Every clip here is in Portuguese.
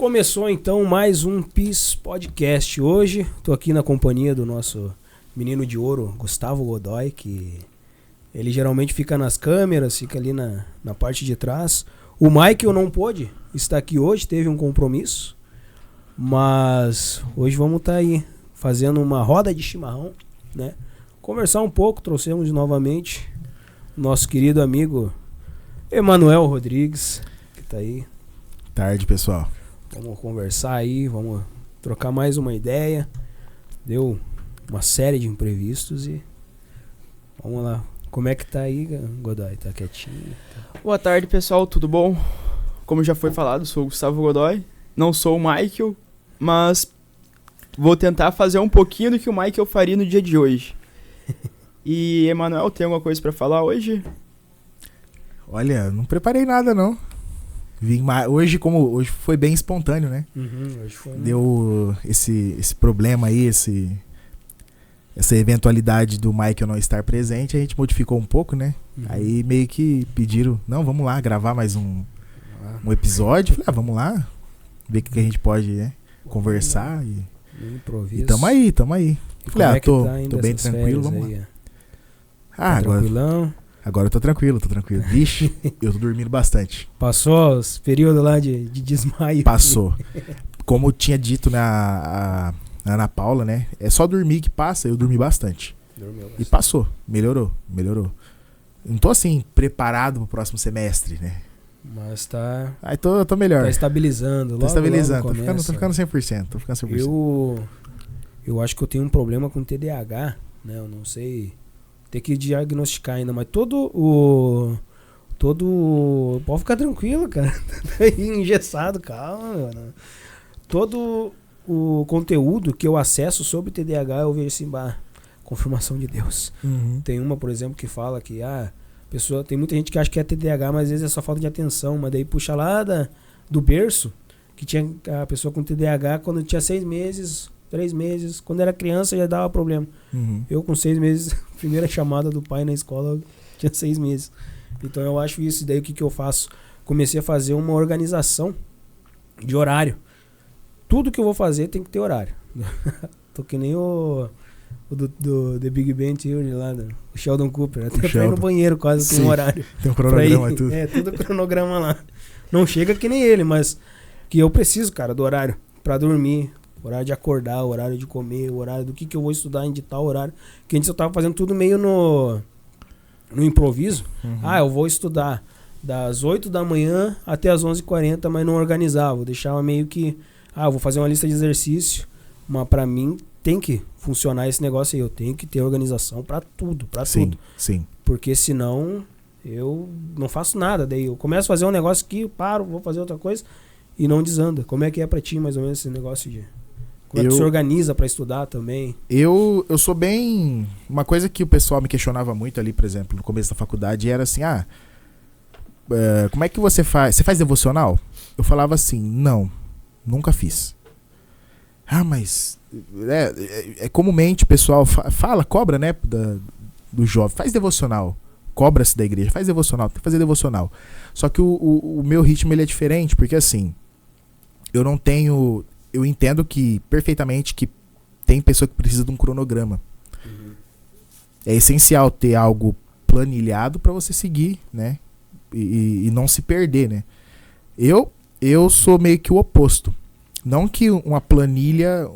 Começou então mais um PIS Podcast. Hoje estou aqui na companhia do nosso menino de ouro, Gustavo Godoy, que ele geralmente fica nas câmeras, fica ali na parte de trás. O Michael não pôde estar aqui hoje, teve um compromisso, mas hoje vamos estar aí fazendo uma roda de chimarrão, né? Conversar um pouco, trouxemos novamente nosso querido amigo Emanuel Rodrigues, que está aí. Tarde, pessoal. Vamos conversar aí, vamos trocar mais uma ideia. Deu uma série de imprevistos e vamos lá. Como é que tá aí, Godoy? Tá quietinho? Boa tarde, pessoal, tudo bom? Como já foi falado, sou o Gustavo Godoy. Não sou o Michael, mas vou tentar fazer um pouquinho do que o Michael faria no dia de hoje. E, Emanuel, tem alguma coisa pra falar hoje? Olha, não preparei nada, não. Hoje foi bem espontâneo, né? Hoje foi. Deu esse problema aí, essa eventualidade do Michael não estar presente, a gente modificou um pouco, né? Aí meio que pediram, não, vamos lá gravar mais um episódio. Falei, vamos lá, ver o que a gente pode, né, conversar. E tamo aí. Falei, tô bem tranquilo, vamos lá. Agora eu tô tranquilo. Vixe, eu tô dormindo bastante. Passou os períodos lá de desmaio? Passou. Como eu tinha dito na Ana Paula, né? É só dormir que passa, eu dormi bastante. E passou, melhorou. Não tô assim, preparado pro próximo semestre, né? Mas tá... Aí tô melhor. Tá estabilizando. Tô estabilizando, tô ficando 100%. Eu acho que eu tenho um problema com TDAH, né? Eu não sei... Tem que diagnosticar ainda, mas todo... Pode ficar tranquilo, cara. Tá aí engessado, calma, mano. Todo o conteúdo que eu acesso sobre TDAH, eu vejo assim, confirmação de Deus. Tem uma, por exemplo, que fala que tem muita gente que acha que é TDAH, mas às vezes é só falta de atenção. Mas daí puxa lá do berço, que tinha a pessoa com TDAH quando tinha 6 meses... 3 meses. Quando era criança já dava problema. Eu com 6 meses, primeira chamada do pai na escola, tinha 6 meses. Então eu acho isso. Daí o que eu faço? Comecei a fazer uma organização de horário. Tudo que eu vou fazer tem que ter horário. Tô que nem o do The Big Bang Theory lá, o Sheldon Cooper. Até pra ir no banheiro quase tem um horário. Tem um cronograma e tudo. Tudo cronograma lá. Não chega que nem ele, mas que eu preciso, cara, do horário pra dormir. Horário de acordar, horário de comer, horário do que eu vou estudar em de tal horário. Que antes eu tava fazendo tudo meio no improviso. Eu vou estudar das 8 da manhã até as 11h40, mas não organizava. Eu deixava meio que... eu vou fazer uma lista de exercício. Mas pra mim tem que funcionar esse negócio aí. Eu tenho que ter organização pra tudo, tudo. Sim. Porque senão eu não faço nada. Daí eu começo a fazer um negócio aqui, paro, vou fazer outra coisa e não desanda. Como é que é pra ti mais ou menos esse negócio de... Como é que se organiza pra estudar também? Eu sou bem... Uma coisa que o pessoal me questionava muito ali, por exemplo, no começo da faculdade, era assim, como é que você faz? Você faz devocional? Eu falava assim, não, nunca fiz. Mas... comumente o pessoal cobra, né, do jovem, faz devocional. Cobra-se da igreja, faz devocional, tem que fazer devocional. Só que o meu ritmo ele é diferente, porque assim, eu entendo perfeitamente que tem pessoa que precisa de um cronograma. É essencial ter algo planilhado para você seguir, né? E não se perder, né? Eu sou meio que o oposto. Não que uma planilha,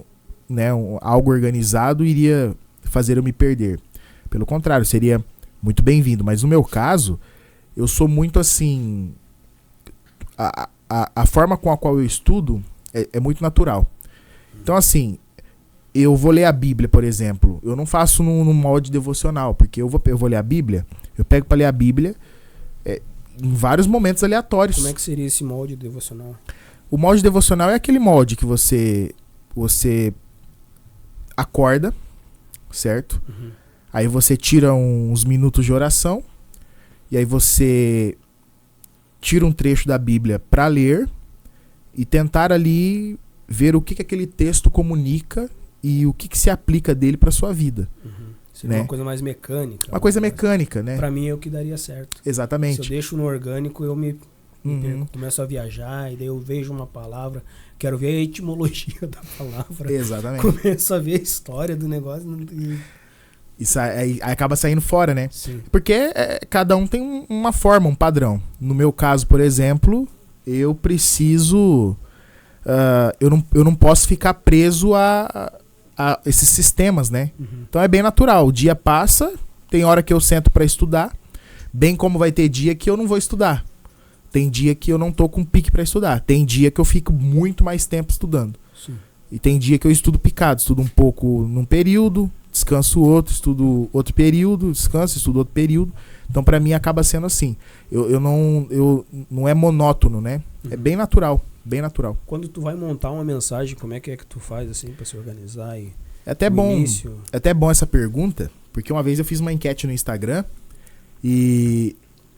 né, algo organizado iria fazer eu me perder. Pelo contrário, seria muito bem-vindo. Mas no meu caso, eu sou muito assim... A forma com a qual eu estudo é muito natural. Então, assim, eu vou ler a Bíblia, por exemplo. Eu não faço no molde devocional, porque eu vou ler a Bíblia, eu pego para ler a Bíblia em vários momentos aleatórios. Como é que seria esse molde devocional? O molde devocional é aquele molde que você acorda, certo? Aí você tira uns minutos de oração, e aí você tira um trecho da Bíblia para ler, e tentar ali ver o que aquele texto comunica e o que se aplica dele para sua vida. Seria, né, uma coisa mais mecânica. Uma coisa mecânica, né? Pra mim é o que daria certo. Exatamente. Se eu deixo no orgânico, eu me Começo a viajar, e daí eu vejo uma palavra, quero ver a etimologia da palavra. Exatamente. Começo a ver a história do negócio. Isso aí acaba saindo fora, né? Sim. Porque cada um tem uma forma, um padrão. No meu caso, por exemplo, eu preciso... eu não posso ficar preso a esses sistemas, né? Então é bem natural. O dia passa, tem hora que eu sento para estudar, bem como vai ter dia que eu não vou estudar. Tem dia que eu não tô com pique para estudar. Tem dia que eu fico muito mais tempo estudando. Sim. E tem dia que eu estudo picado. Estudo um pouco num período, descanso outro, estudo outro período, descanso, estudo outro período. Então pra mim acaba sendo assim. Eu não é monótono, né? É bem natural, bem natural. Quando tu vai montar uma mensagem, como é que tu faz assim pra se organizar? E É até bom essa pergunta, porque uma vez eu fiz uma enquete no Instagram e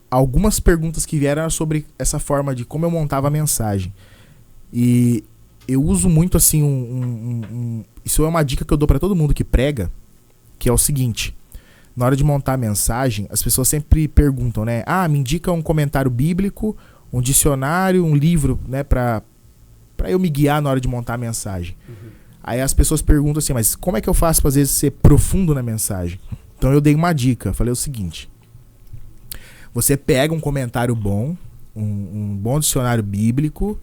algumas perguntas que vieram eram sobre essa forma de como eu montava a mensagem. E eu uso muito assim isso é uma dica que eu dou pra todo mundo que prega, que é o seguinte: na hora de montar a mensagem, as pessoas sempre perguntam, né? Me indica um comentário bíblico, um dicionário, um livro, né, pra eu me guiar na hora de montar a mensagem. Aí as pessoas perguntam assim, mas como é que eu faço pra, às vezes, ser profundo na mensagem? Então eu dei uma dica, falei o seguinte: você pega um comentário bom, um bom dicionário bíblico,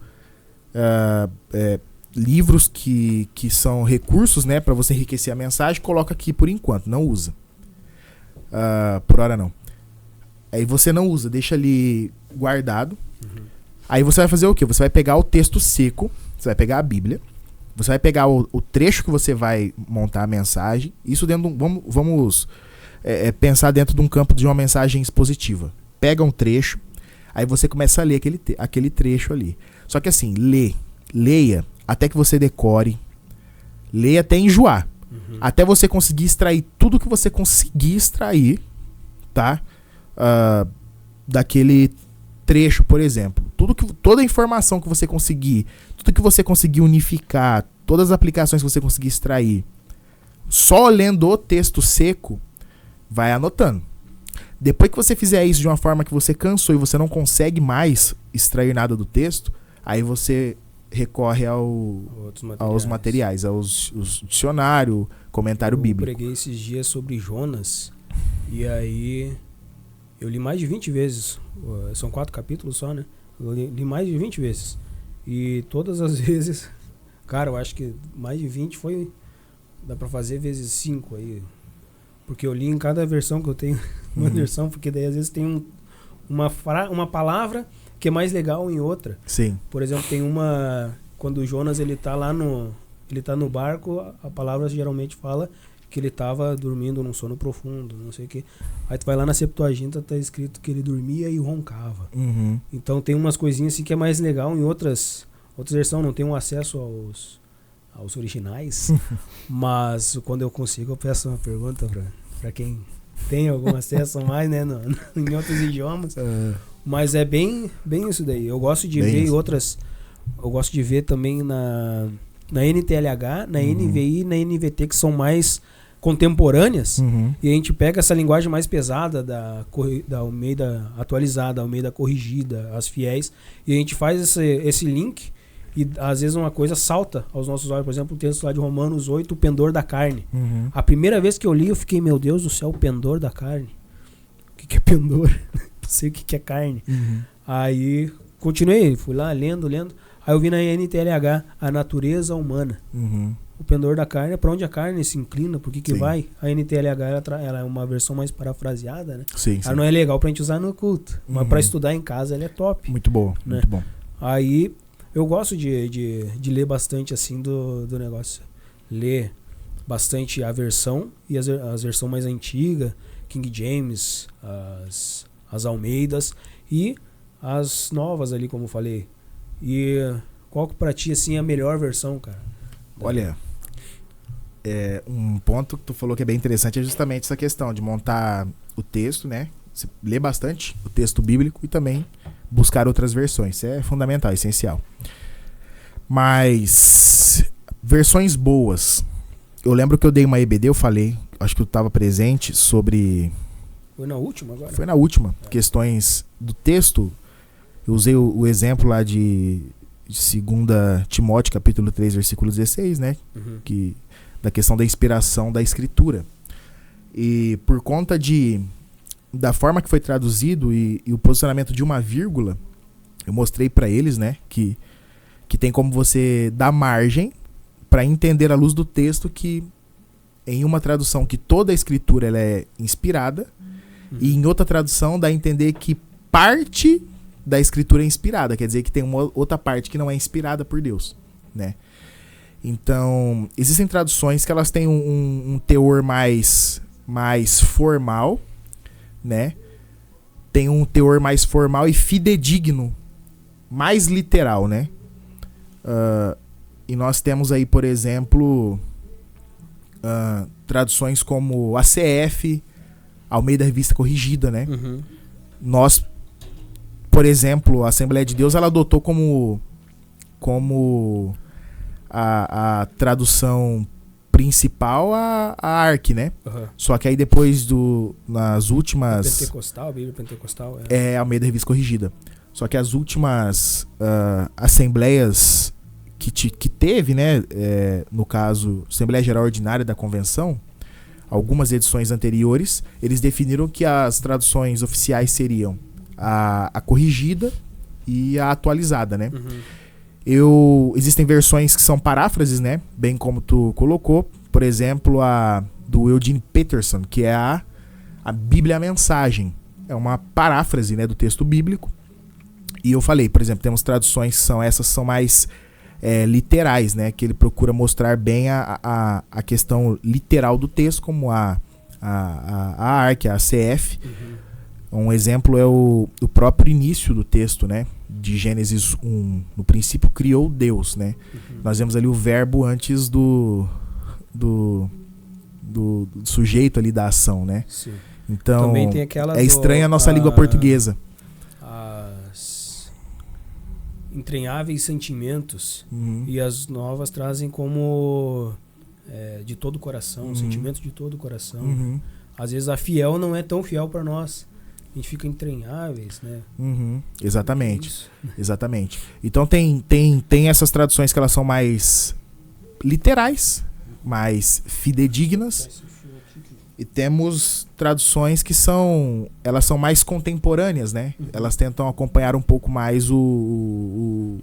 livros que são recursos, né, para você enriquecer a mensagem, coloca aqui por enquanto, não usa. Por hora não. Aí você não usa, deixa ali guardado. Aí você vai fazer o quê? Você vai pegar o texto seco, você vai pegar a Bíblia, você vai pegar o trecho que você vai montar a mensagem. Isso dentro de vamos pensar dentro de um campo de uma mensagem expositiva. Pega um trecho, aí você começa a ler aquele trecho ali. Só que assim, leia até que você decore, leia até enjoar. Até você conseguir extrair tudo que você conseguir extrair, tá? Daquele trecho, por exemplo. Toda a informação que você conseguir, tudo que você conseguir unificar, todas as aplicações que você conseguir extrair, só lendo o texto seco, vai anotando. Depois que você fizer isso de uma forma que você cansou e você não consegue mais extrair nada do texto, aí você recorre aos materiais, aos dicionário, comentário bíblico. Eu preguei esses dias sobre Jonas, e aí eu li mais de 20 vezes. São 4 capítulos só, né? Eu li mais de 20 vezes. E todas as vezes, cara, eu acho que mais de 20 foi... Dá pra fazer vezes 5 aí. Porque eu li em cada versão que eu tenho uma versão, porque daí às vezes tem uma palavra que é mais legal em outra. Sim. Por exemplo, tem uma... Quando o Jonas ele tá lá ele tá no barco, a palavra geralmente fala que ele tava dormindo num sono profundo, não sei o que. Aí tu vai lá na Septuaginta, tá escrito que ele dormia e roncava. Então tem umas coisinhas assim que é mais legal em outras versões, não tem um acesso aos originais. Mas quando eu consigo, eu peço uma pergunta pra quem tem algum acesso mais, né, em outros idiomas. Mas é bem isso daí. Eu gosto de ver isso. Outras... Eu gosto de ver também na NTLH, na NVI, na NVT, que são mais contemporâneas. E a gente pega essa linguagem mais pesada da Almeida atualizada, Almeida corrigida, as fiéis, e a gente faz esse link, e às vezes uma coisa salta aos nossos olhos. Por exemplo, o texto lá de Romanos 8, o pendor da carne. A primeira vez que eu li, eu fiquei, meu Deus do céu, o pendor da carne. O que é pendor? Não sei o que é carne. Aí continuei, fui lá lendo. Aí eu vi na NTLH a natureza humana. O pendor da carne é pra onde a carne se inclina, por que vai. A NTLH ela é uma versão mais parafraseada, né? Sim. Ela não é legal pra gente usar no culto, mas pra estudar em casa ela é top. Muito bom, né? muito bom. Aí eu gosto de ler bastante assim do negócio. Ler bastante a versão e as versões mais antigas, King James, as Almeidas e as novas ali, como eu falei. E qual que pra ti assim é a melhor versão, cara? Olha, um ponto que tu falou que é bem interessante é justamente essa questão de montar o texto, né? Você lê bastante o texto bíblico e também buscar outras versões. Isso é fundamental, essencial. Mas versões boas. Eu lembro que eu dei uma EBD, eu falei, acho que tu estava presente, sobre... Foi na última agora? Foi na última. Questões do texto. Eu usei o exemplo lá de 2 Timóteo, capítulo 3, versículo 16, né? Da questão da inspiração da escritura. E por conta da forma que foi traduzido e o posicionamento de uma vírgula, eu mostrei para eles, né, que tem como você dar margem para entender à luz do texto que em uma tradução que toda a escritura ela é inspirada e em outra tradução dá a entender que parte da escritura é inspirada, quer dizer que tem uma outra parte que não é inspirada por Deus, né? Então, existem traduções que elas têm um teor mais formal, né? Tem um teor mais formal e fidedigno, mais literal, né? E nós temos aí, por exemplo, traduções como ACF, Almeida Revista Corrigida, né? Nós, por exemplo, a Assembleia de Deus, ela adotou como a tradução principal a ARC, né? Só que aí depois nas últimas... Pentecostal, Bíblia Pentecostal. É Almeida Revista Corrigida. Só que as últimas assembleias que teve, né? No caso, Assembleia Geral Ordinária da Convenção, algumas edições anteriores, eles definiram que as traduções oficiais seriam a corrigida e a atualizada, né? Existem versões que são paráfrases, né? Bem como tu colocou. Por exemplo, a do Eugene Peterson, que é a Bíblia a Mensagem. É uma paráfrase, né, do texto bíblico. E eu falei, por exemplo, temos traduções que são mais literais, né? Que ele procura mostrar bem a questão literal do texto, como a ARC, a ACF. Um exemplo é o próprio início do texto, né? De Gênesis 1. No princípio criou Deus, né? Nós vemos ali o verbo antes do sujeito ali da ação, né? Sim. Então, também tem aquela estranha a nossa língua portuguesa. As entranháveis sentimentos e as novas trazem como de todo o coração, sentimento de todo o coração. Às vezes a fiel não é tão fiel para nós. A gente fica entranháveis, né? Exatamente. Exatamente. Então tem essas traduções que elas são mais literais, mais fidedignas. E temos traduções que elas são mais contemporâneas, né? Elas tentam acompanhar um pouco mais o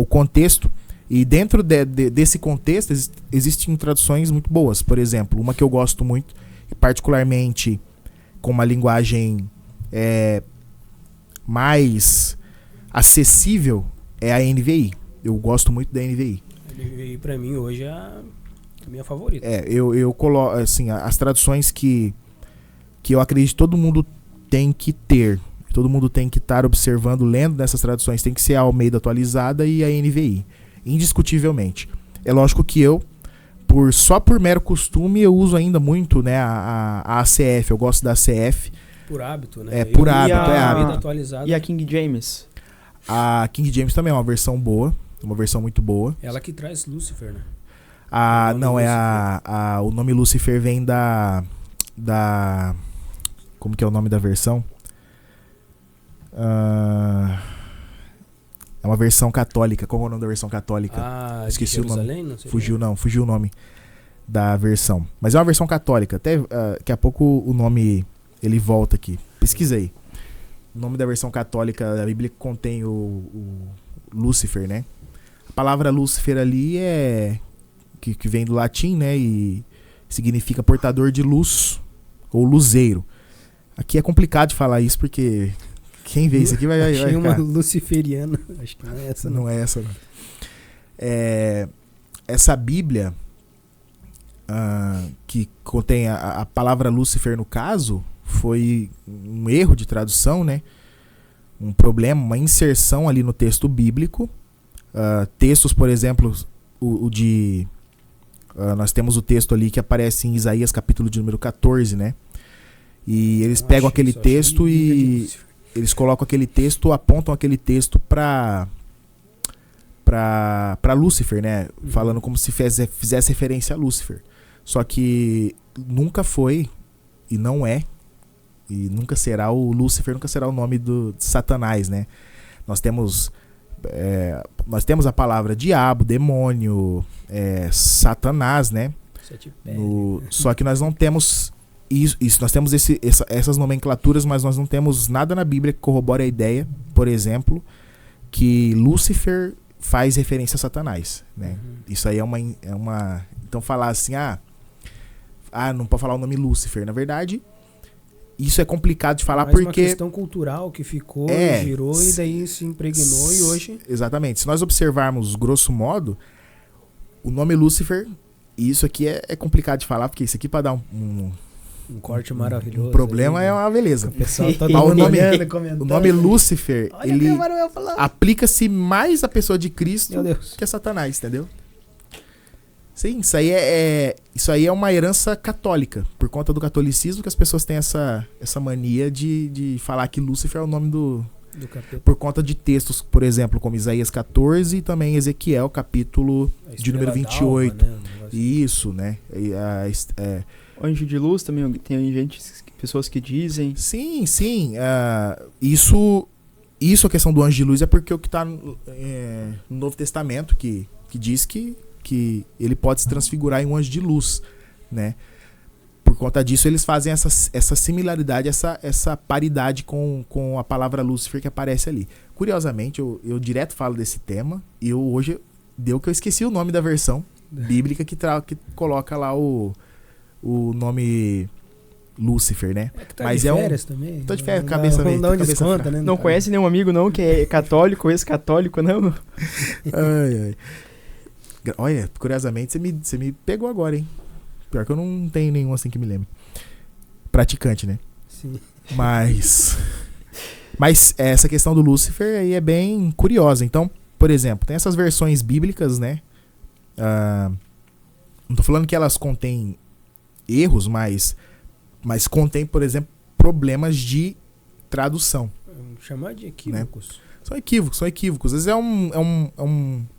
contexto. E dentro desse contexto existem traduções muito boas. Por exemplo, uma que eu gosto muito, particularmente com uma linguagem mais acessível, é a NVI. Eu gosto muito da NVI. A NVI pra mim hoje é a minha favorita. Eu coloco assim, as traduções que eu acredito que todo mundo tem que ter, todo mundo tem que estar observando, lendo nessas traduções, tem que ser a Almeida atualizada e a NVI, indiscutivelmente. É lógico que só por mero costume eu uso ainda muito, né, a ACF. Eu gosto da ACF. Por hábito, né? Por hábito. Atualizada. E a King James? A King James também é uma versão boa, uma versão muito boa. Ela que traz Lúcifer, né? Não, o nome Lúcifer vem da... Como que é o nome da versão? É uma versão católica. Qual é o nome da versão católica? Esqueci o nome. Fugiu o nome da versão. Mas é uma versão católica. Até daqui a pouco o nome ele volta aqui. Pesquisei. O nome da versão católica da Bíblia contém o Lúcifer, né? A palavra Lúcifer ali que vem do latim, né? E significa portador de luz ou luzeiro. Aqui é complicado de falar isso porque quem vê isso aqui vai Achei uma luciferiana. Acho que não é essa, não. Não é essa, não. Essa Bíblia que contém a palavra Lúcifer, no caso, foi um erro de tradução, né? Um problema, uma inserção ali no texto bíblico. Textos, por exemplo, nós temos o texto ali que aparece em Isaías, capítulo de número 14, né? E eles pegam aquele texto e eles colocam aquele texto, apontam aquele texto para Lúcifer, né? Falando como se fizesse referência a Lúcifer. Só que nunca foi e não é e nunca será o Lúcifer, nunca será o nome de Satanás, né? Nós temos a palavra diabo, demônio, Satanás, né? Só que nós não temos isso, nós temos essas nomenclaturas, mas nós não temos nada na Bíblia que corrobore a ideia, por exemplo, que Lúcifer faz referência a Satanás, né? Isso aí é uma... Então falar assim, não pode falar o nome Lúcifer. Na verdade, isso é complicado de falar porque... É uma questão cultural que ficou, girou e daí se impregnou e hoje... Exatamente. Se nós observarmos grosso modo, o nome Lúcifer, e isso aqui é complicado de falar, porque isso aqui para dar um corte maravilhoso. Um problema é uma beleza. O pessoal tá o nome Lúcifer, ele aplica-se mais à pessoa de Cristo que a Satanás, entendeu? Sim, isso aí é uma herança católica, por conta do catolicismo que as pessoas têm essa mania de falar que Lúcifer é o nome do capeta. Por conta de textos, por exemplo, como Isaías 14 e também Ezequiel, capítulo de número 28. Alma, né? Isso, né? Anjo de luz também, tem pessoas que dizem. Sim. Isso a questão do anjo de luz é porque o que está no Novo Testamento, que diz que ele pode se transfigurar em um anjo de luz, né? Por conta disso, eles fazem essa similaridade, essa paridade com a palavra Lúcifer que aparece ali. Curiosamente, eu direto falo desse tema e hoje deu que eu esqueci o nome da versão bíblica que coloca lá o nome Lúcifer, né? Mas de férias também. Tô de férias, cabeça meio. Não conhece nenhum amigo não que é católico, ex-católico, não? Ai. Olha, curiosamente, você me pegou agora, hein? Pior que eu não tenho nenhum assim que me lembre. Praticante, né? Sim. Mas essa questão do Lúcifer aí é bem curiosa. Então, por exemplo, tem essas versões bíblicas, né? Não tô falando que elas contêm erros, mas contém, por exemplo, problemas de tradução. Chamar de equívocos. Né? São equívocos. Às vezes é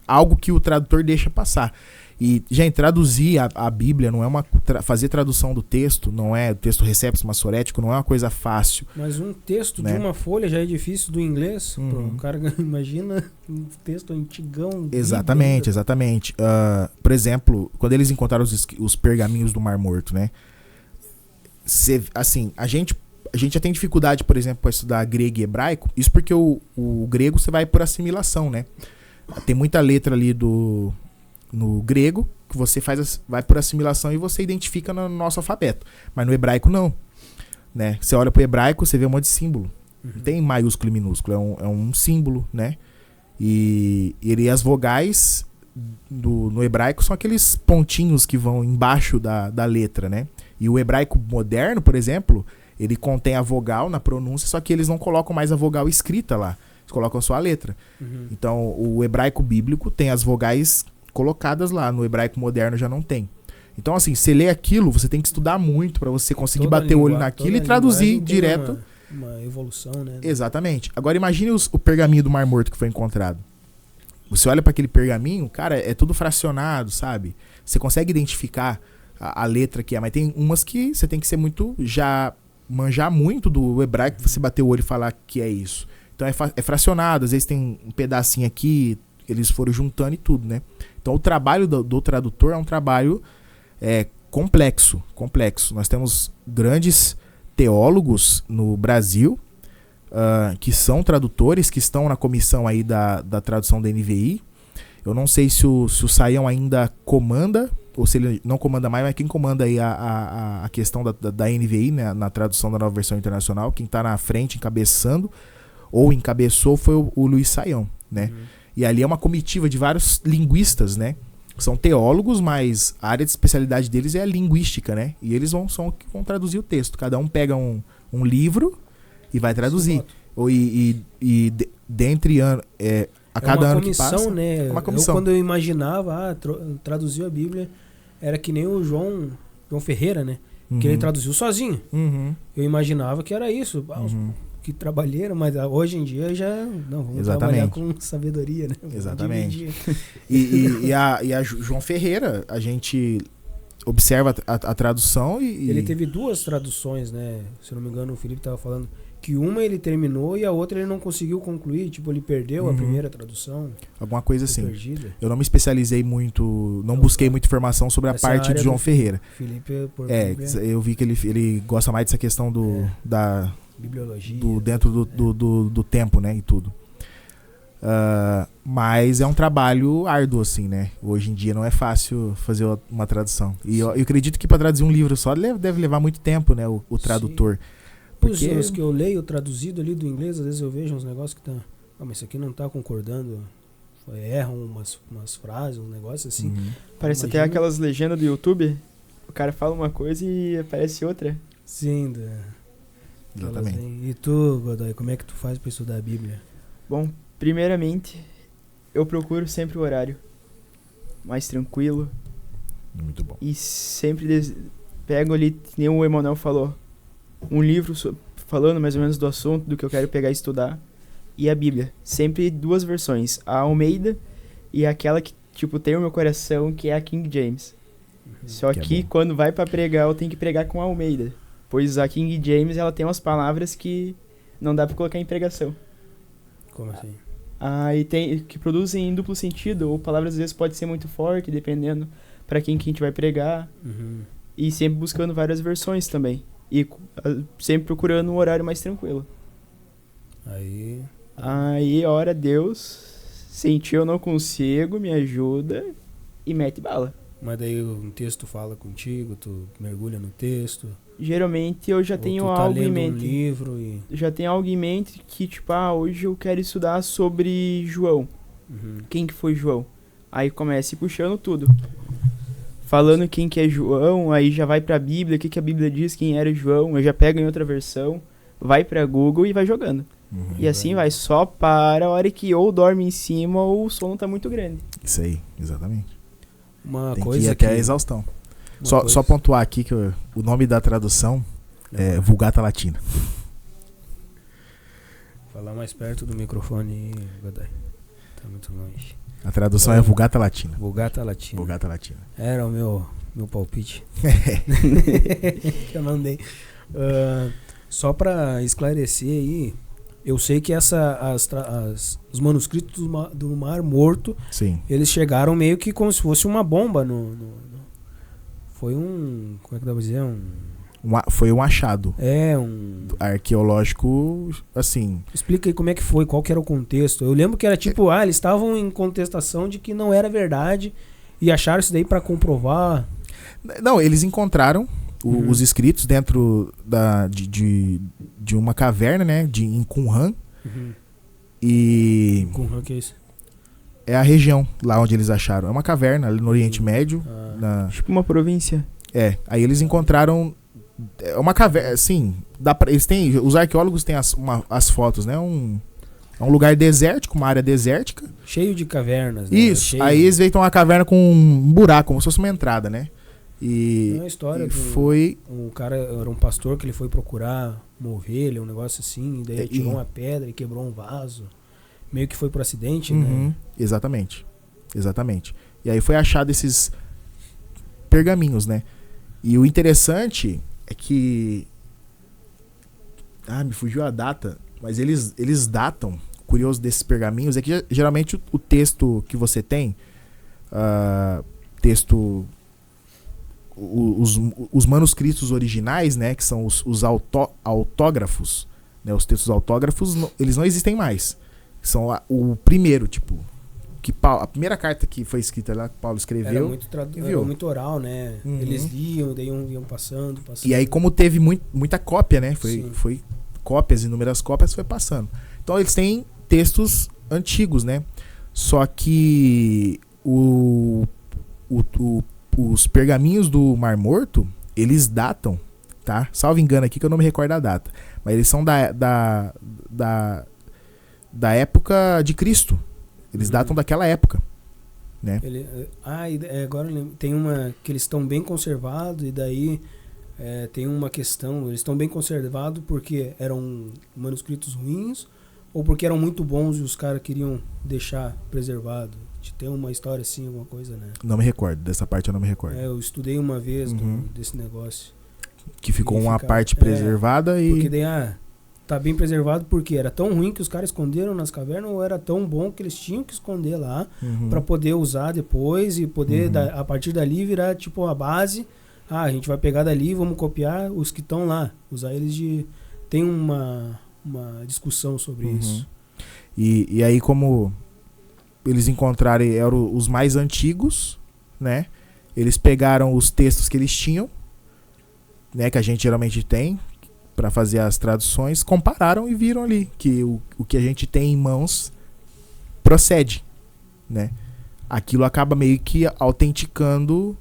algo que o tradutor deixa passar. E, gente, traduzir a Bíblia não é fazer tradução do texto, não é o texto Receptus Massorético, não é uma coisa fácil. Mas um texto, né, de uma folha já é difícil do inglês. O cara imagina um texto antigão. Exatamente. Por exemplo, quando eles encontraram os pergaminhos do Mar Morto, né? Assim, a gente já tem dificuldade, por exemplo, para estudar grego e hebraico. Isso porque o grego você vai por assimilação, né? Tem muita letra ali no grego que você vai por assimilação e você identifica no nosso alfabeto. Mas no hebraico não, né? Você olha pro hebraico, você vê um monte de símbolo. Não tem maiúsculo e minúsculo, é um símbolo, né? E as vogais no hebraico são aqueles pontinhos que vão embaixo da letra, né? E o hebraico moderno, por exemplo, ele contém a vogal na pronúncia, só que eles não colocam mais a vogal escrita lá. Eles colocam só a letra. Então, o hebraico bíblico tem as vogais colocadas lá. No hebraico moderno já não tem. Então, assim, você lê aquilo, você tem que estudar muito para você conseguir bater o olho naquilo e traduzir direto. Uma evolução, né? Exatamente. Agora, imagine o pergaminho do Mar Morto que foi encontrado. Você olha para aquele pergaminho, cara, é tudo fracionado, sabe? Você consegue identificar a letra que é, mas tem umas que você tem que ser manjar muito do hebraico pra você bater o olho e falar que é isso. Então é fracionado, às vezes tem um pedacinho aqui, eles foram juntando e tudo, né? Então o trabalho do tradutor é um trabalho complexo. Nós temos grandes teólogos no Brasil que são tradutores, que estão na comissão aí da tradução da NVI. Eu não sei se o Saião ainda comanda, ou se ele não comanda mais, mas quem comanda aí a questão da NVI, né, na tradução da Nova Versão Internacional, quem está na frente, encabeçando, ou encabeçou, foi o Luiz Saião, né? E ali é uma comitiva de vários linguistas, né? São teólogos, mas a área de especialidade deles é a linguística, né? E eles vão traduzir o texto. Cada um pega um livro e vai traduzir. Dentre anos... a cada ano que passa, né? É uma comissão. Quando eu imaginava, traduzir a Bíblia, era que nem o João Ferreira, né? Que ele traduziu sozinho. Eu imaginava que era isso. Que trabalheram, mas hoje em dia já vamos trabalhar com sabedoria, né? Exatamente. E a João Ferreira, a gente observa a tradução e... Ele teve 2 traduções, né? Se eu não me engano, o Felipe tava falando que uma ele terminou e a outra ele não conseguiu concluir. Tipo, ele perdeu a primeira tradução. Alguma coisa Foi assim. perdida. Eu não me especializei muito, não busquei muita informação sobre a Essa é a parte de área João do Ferreira. Felipe, por Eu vi que ele gosta mais dessa questão da bibliologia. dentro do tempo, né, e tudo. Mas é um trabalho árduo, assim, né? Hoje em dia não é fácil fazer uma tradução. E eu acredito que para traduzir um livro só deve levar muito tempo, né? O tradutor. Porque... Os que eu leio traduzido ali do inglês, às vezes eu vejo uns negócios que tá... mas isso aqui não tá concordando. Erram umas frases, um negócio assim. Parece até aquelas legendas do YouTube. O cara fala uma coisa e aparece outra. Sim, Exatamente. E tu, Godoy, como é que tu faz pra estudar a Bíblia? Bom, primeiramente, eu procuro sempre o horário mais tranquilo. Muito bom. E sempre pego ali, que nem o Emanuel falou, um livro falando mais ou menos do assunto, do que eu quero pegar e estudar. E a Bíblia. Sempre 2 versões. A Almeida e aquela que, tipo, tem o meu coração, que é a King James. Só que quando vai pra pregar, eu tenho que pregar com a Almeida. Pois a King James, ela tem umas palavras que não dá pra colocar em pregação. Como assim? Aí tem que produzem em duplo sentido, ou palavras às vezes pode ser muito forte, dependendo pra quem que a gente vai pregar. E sempre buscando várias versões também. E sempre procurando um horário mais tranquilo. Aí, ora Deus, senti eu não consigo, me ajuda e mete bala. Mas daí um texto fala contigo, tu mergulha no texto. Geralmente eu já tenho tu tá algo em lendo mente. um livro e... Já tenho algo em mente que, tipo, hoje eu quero estudar sobre João. Quem que foi João? Aí começa e puxando tudo. Falando quem que é João, aí já vai pra Bíblia, o que que a Bíblia diz, quem era João, eu já pego em outra versão, vai pra Google e vai jogando. E assim vai, só para a hora que ou dorme em cima ou o sono tá muito grande. Isso aí, exatamente. Uma Tem coisa que ir até a exaustão. Só pontuar aqui que o nome da tradução é Vulgata Latina. Falar mais perto do microfone, Godoy. Tá muito longe. A tradução é Vulgata Latina. Vulgata Latina. Vulgata Latina. Era o meu palpite. Que eu mandei. Só pra esclarecer aí, eu sei que os manuscritos do Mar Morto, sim, eles chegaram meio que como se fosse uma bomba foi como é que dá pra dizer? Foi um achado. Arqueológico, assim. Explica aí como é que foi, qual que era o contexto. Eu lembro que era tipo, eles estavam em contestação de que não era verdade e acharam isso daí pra comprovar. Não, eles encontraram os escritos dentro de uma caverna, né, em Qumran. E Qumran, que é isso? É a região lá onde eles acharam. É uma caverna ali no Oriente Médio. Tipo uma província. Aí eles encontraram uma caverna, assim, os arqueólogos têm as fotos, né? É um lugar desértico, uma área desértica. Cheio de cavernas, né? Isso, aí eles veem uma caverna com um buraco, como se fosse uma entrada, né? E uma história foi... Um cara, era um pastor que ele foi procurar uma ovelha, um negócio assim, e daí ele tirou uma pedra e quebrou um vaso. Meio que foi por acidente, né? Exatamente. E aí foi achado esses pergaminhos, né? E o interessante é que... me fugiu a data, mas eles datam, curioso desses pergaminhos, é que geralmente o texto que você tem, os manuscritos originais, né, que são os autógrafos, né, os textos autógrafos, eles não existem mais. São o primeiro, tipo, a primeira carta que foi escrita lá, que Paulo escreveu. Era muito oral, né? Eles liam, daí iam passando. E aí, como teve muita cópia, né? Foi cópias, inúmeras cópias, foi passando. Então, eles têm textos antigos, né? Só que os pergaminhos do Mar Morto, eles datam, tá? Salvo engano aqui que eu não me recordo da data. Mas eles são da época de Cristo. Eles datam daquela época, né? Agora tem uma que eles estão bem conservados e daí tem uma questão, eles estão bem conservados porque eram manuscritos ruins ou porque eram muito bons e os caras queriam deixar preservado? Tem uma história assim, alguma coisa, né? Não me recordo, dessa parte eu não me recordo. Eu estudei uma vez Uhum. desse negócio. Que ficou E uma fica- parte preservada e... Porque daí, tá bem preservado porque era tão ruim que os caras esconderam nas cavernas ou era tão bom que eles tinham que esconder lá Uhum. pra poder usar depois e poder, Uhum. a partir dali, virar tipo a base. A gente vai pegar dali, vamos copiar os que estão lá. Usar eles de... Tem uma discussão sobre Uhum. isso. E aí, como eles encontraram, eram os mais antigos, né? Eles pegaram os textos que eles tinham, né? Que a gente geralmente tem para fazer as traduções, compararam e viram ali que o que a gente tem em mãos procede, né? Aquilo acaba meio que autenticando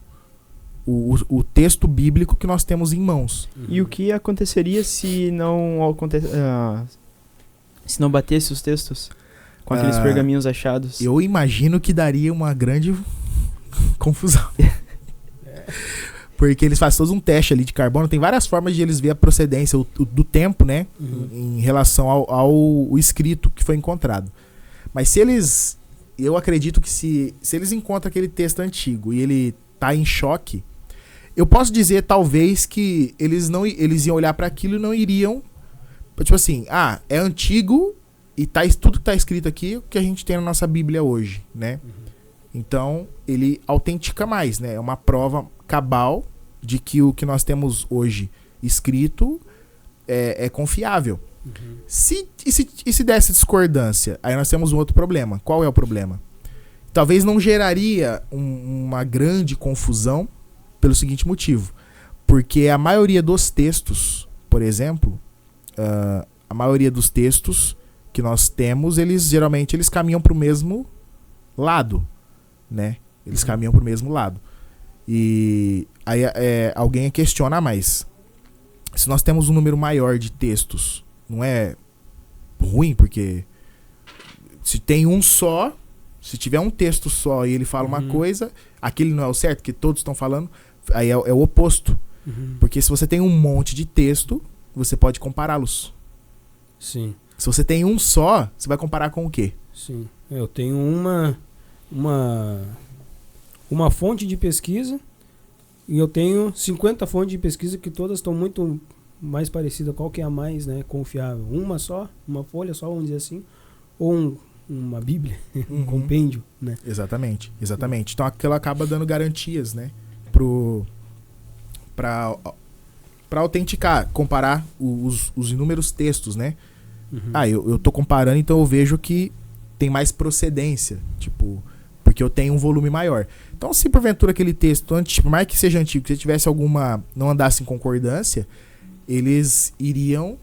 o texto bíblico que nós temos em mãos. E o que aconteceria se não se não batesse os textos com aqueles pergaminhos achados? Eu imagino que daria uma grande confusão. Porque eles fazem todo um teste ali de carbono. Tem várias formas de eles ver a procedência do tempo, né? Uhum. Em relação ao escrito que foi encontrado. Mas se eles... Eu acredito que se eles encontram aquele texto antigo e ele tá em choque, eu posso dizer, talvez, que eles iam olhar para aquilo e não iriam... Tipo assim, é antigo e tudo que tá escrito aqui é o que a gente tem na nossa Bíblia hoje, né? Uhum. Então, ele autentica mais, né? É uma prova cabal de que o que nós temos hoje escrito é confiável. Uhum. E se desse discordância, aí nós temos um outro problema. Qual é o problema? Talvez não geraria uma grande confusão pelo seguinte motivo. Porque a maioria dos textos, por exemplo, a maioria dos textos que nós temos, geralmente eles caminham para o mesmo lado, né? Eles caminham para o mesmo lado. E aí alguém questiona, mas se nós temos um número maior de textos, não é ruim? Porque se tem um só, se tiver um texto só e ele fala uma coisa, aquele não é o certo, que todos estão falando, aí é o oposto. Uhum. Porque se você tem um monte de texto, você pode compará-los. Sim. Se você tem um só, você vai comparar com o quê? Sim. Eu tenho uma fonte de pesquisa e eu tenho 50 fontes de pesquisa que todas estão muito mais parecidas. Qual que é a mais, né, confiável? Uma só? Uma folha só, vamos dizer assim? Ou uma bíblia? Um compêndio, né? Exatamente. Então aquilo acaba dando garantias, né? Pra autenticar, comparar os inúmeros textos, né? Uhum. Eu tô comparando, então eu vejo que tem mais procedência, tipo, porque eu tenho um volume maior. Então, se porventura aquele texto, por mais que seja antigo, se tivesse não andasse em concordância, eles iriam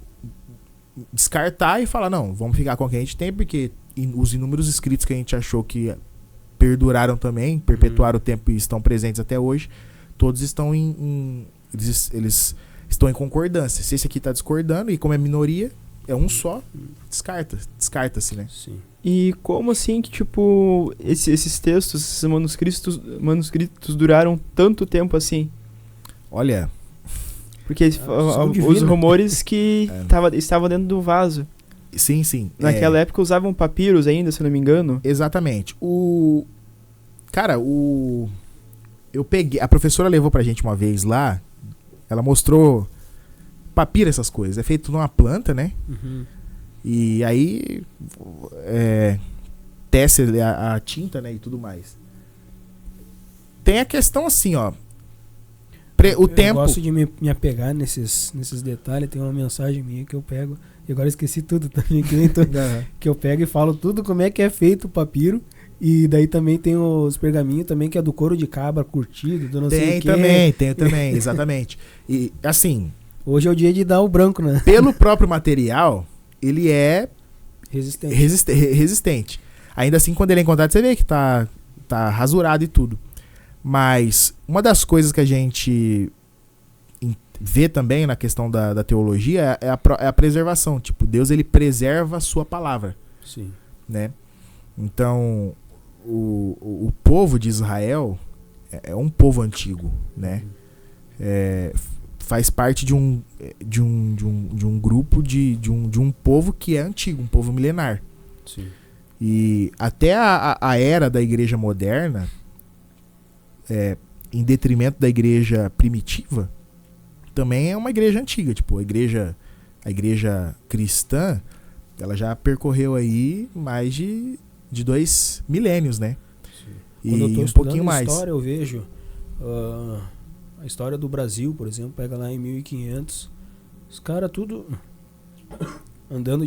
descartar e falar, não, vamos ficar com o que a gente tem, porque os inúmeros escritos que a gente achou que perduraram também, perpetuaram o tempo e estão presentes até hoje, todos estão eles estão em concordância. Se esse aqui está discordando, e como é minoria, é um só, descarta-se, né? Sim. E como assim que, tipo, esses textos, esses manuscritos duraram tanto tempo assim? Olha... Porque os rumores que estavam dentro do vaso. Sim. Naquela época usavam papiros ainda, se eu não me engano. Exatamente. Eu peguei... A professora levou pra gente uma vez lá, ela mostrou papiro, essas coisas. É feito numa planta, né? Uhum. E aí tece a tinta, né, e tudo mais. Tem a questão assim, ó. Eu gosto de me apegar nesses detalhes. Tem uma mensagem minha que eu pego. E agora eu esqueci tudo também. Que eu pego e falo tudo como é que é feito o papiro. E daí também tem os pergaminhos também, que é do couro de cabra curtido, do não sei o que. Tem também, exatamente. E assim... Hoje é o dia de dar o branco, né? Pelo próprio material, ele é resistente. Ainda assim, quando ele é encontrado, você vê que tá rasurado e tudo. Mas uma das coisas que a gente vê também na questão da teologia é a preservação. Tipo, Deus, ele preserva a sua palavra. Sim. Né? Então, o povo de Israel é um povo antigo, né? Faz parte de um grupo de um povo que é antigo, um povo milenar. Sim. E até a era da igreja moderna, em detrimento da igreja primitiva, também é uma igreja antiga. Tipo, a igreja cristã, ela já percorreu aí mais de 2 milênios, né? Quando eu E tô um estudando pouquinho mais. história, eu vejo a história do Brasil, por exemplo, pega lá em 1500, os caras tudo andando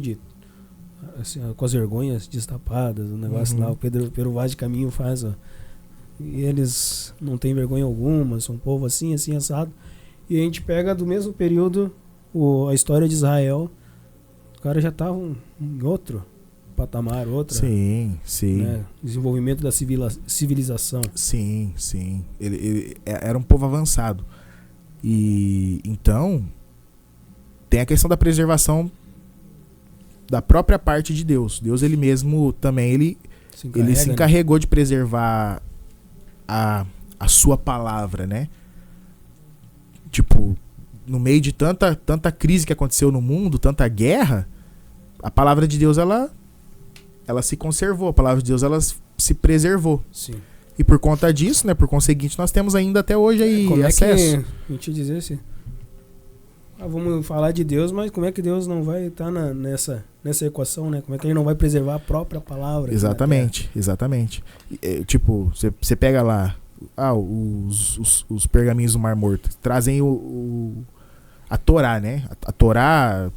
assim, com as vergonhas destapadas, o negócio lá, o Pedro Vaz de Caminho faz, ó, e eles não têm vergonha alguma, são um povo assim, assim, assado. E a gente pega do mesmo período a história de Israel, os caras já estavam em outro patamar, outra. Sim, sim. Né, desenvolvimento da civilização. Sim, sim. Ele era um povo avançado. E então tem a questão da preservação da própria parte de Deus. Deus, ele mesmo também, ele se encarregou de preservar a sua palavra, né? Tipo, no meio de tanta crise que aconteceu no mundo, tanta guerra, a palavra de Deus, ela se conservou, a palavra de Deus, ela se preservou. Sim. E por conta disso, né, por conseguinte, nós temos ainda até hoje aí como acesso. É que a gente dizer assim, vamos falar de Deus, mas como é que Deus não vai estar nessa equação, né? Como é que ele não vai preservar a própria palavra? Exatamente, exatamente. Tipo, você pega lá os pergaminhos do Mar Morto, trazem a Torá, né? A Torá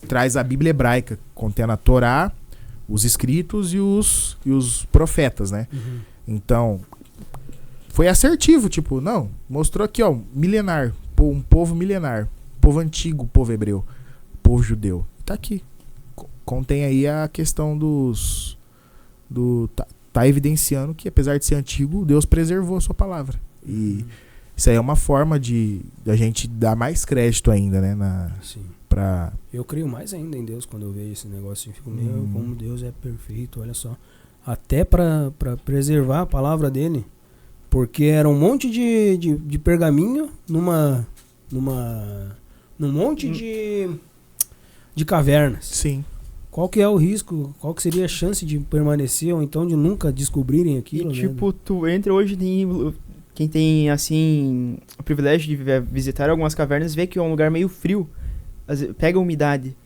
traz a Bíblia hebraica, contendo a Torá, os escritos e os profetas, né? Uhum. Então, foi assertivo, tipo, não, mostrou aqui, ó, milenar, um povo milenar, povo antigo, povo hebreu, povo judeu. Tá aqui. Contém aí a questão tá evidenciando que, apesar de ser antigo, Deus preservou a sua palavra. E isso aí é uma forma de a gente dar mais crédito ainda, né? Sim. Pra... Eu creio mais ainda em Deus quando eu vejo esse negócio. Eu fico, meu, como Deus é perfeito, olha só. Até pra preservar a palavra dele. Porque era um monte de pergaminho num monte de cavernas. Sim. Qual que é o risco? Qual que seria a chance de permanecer ou então de nunca descobrirem aquilo? E tipo, tu entra hoje, quem tem assim o privilégio de visitar algumas cavernas, vê que é um lugar meio frio. Pega a umidade.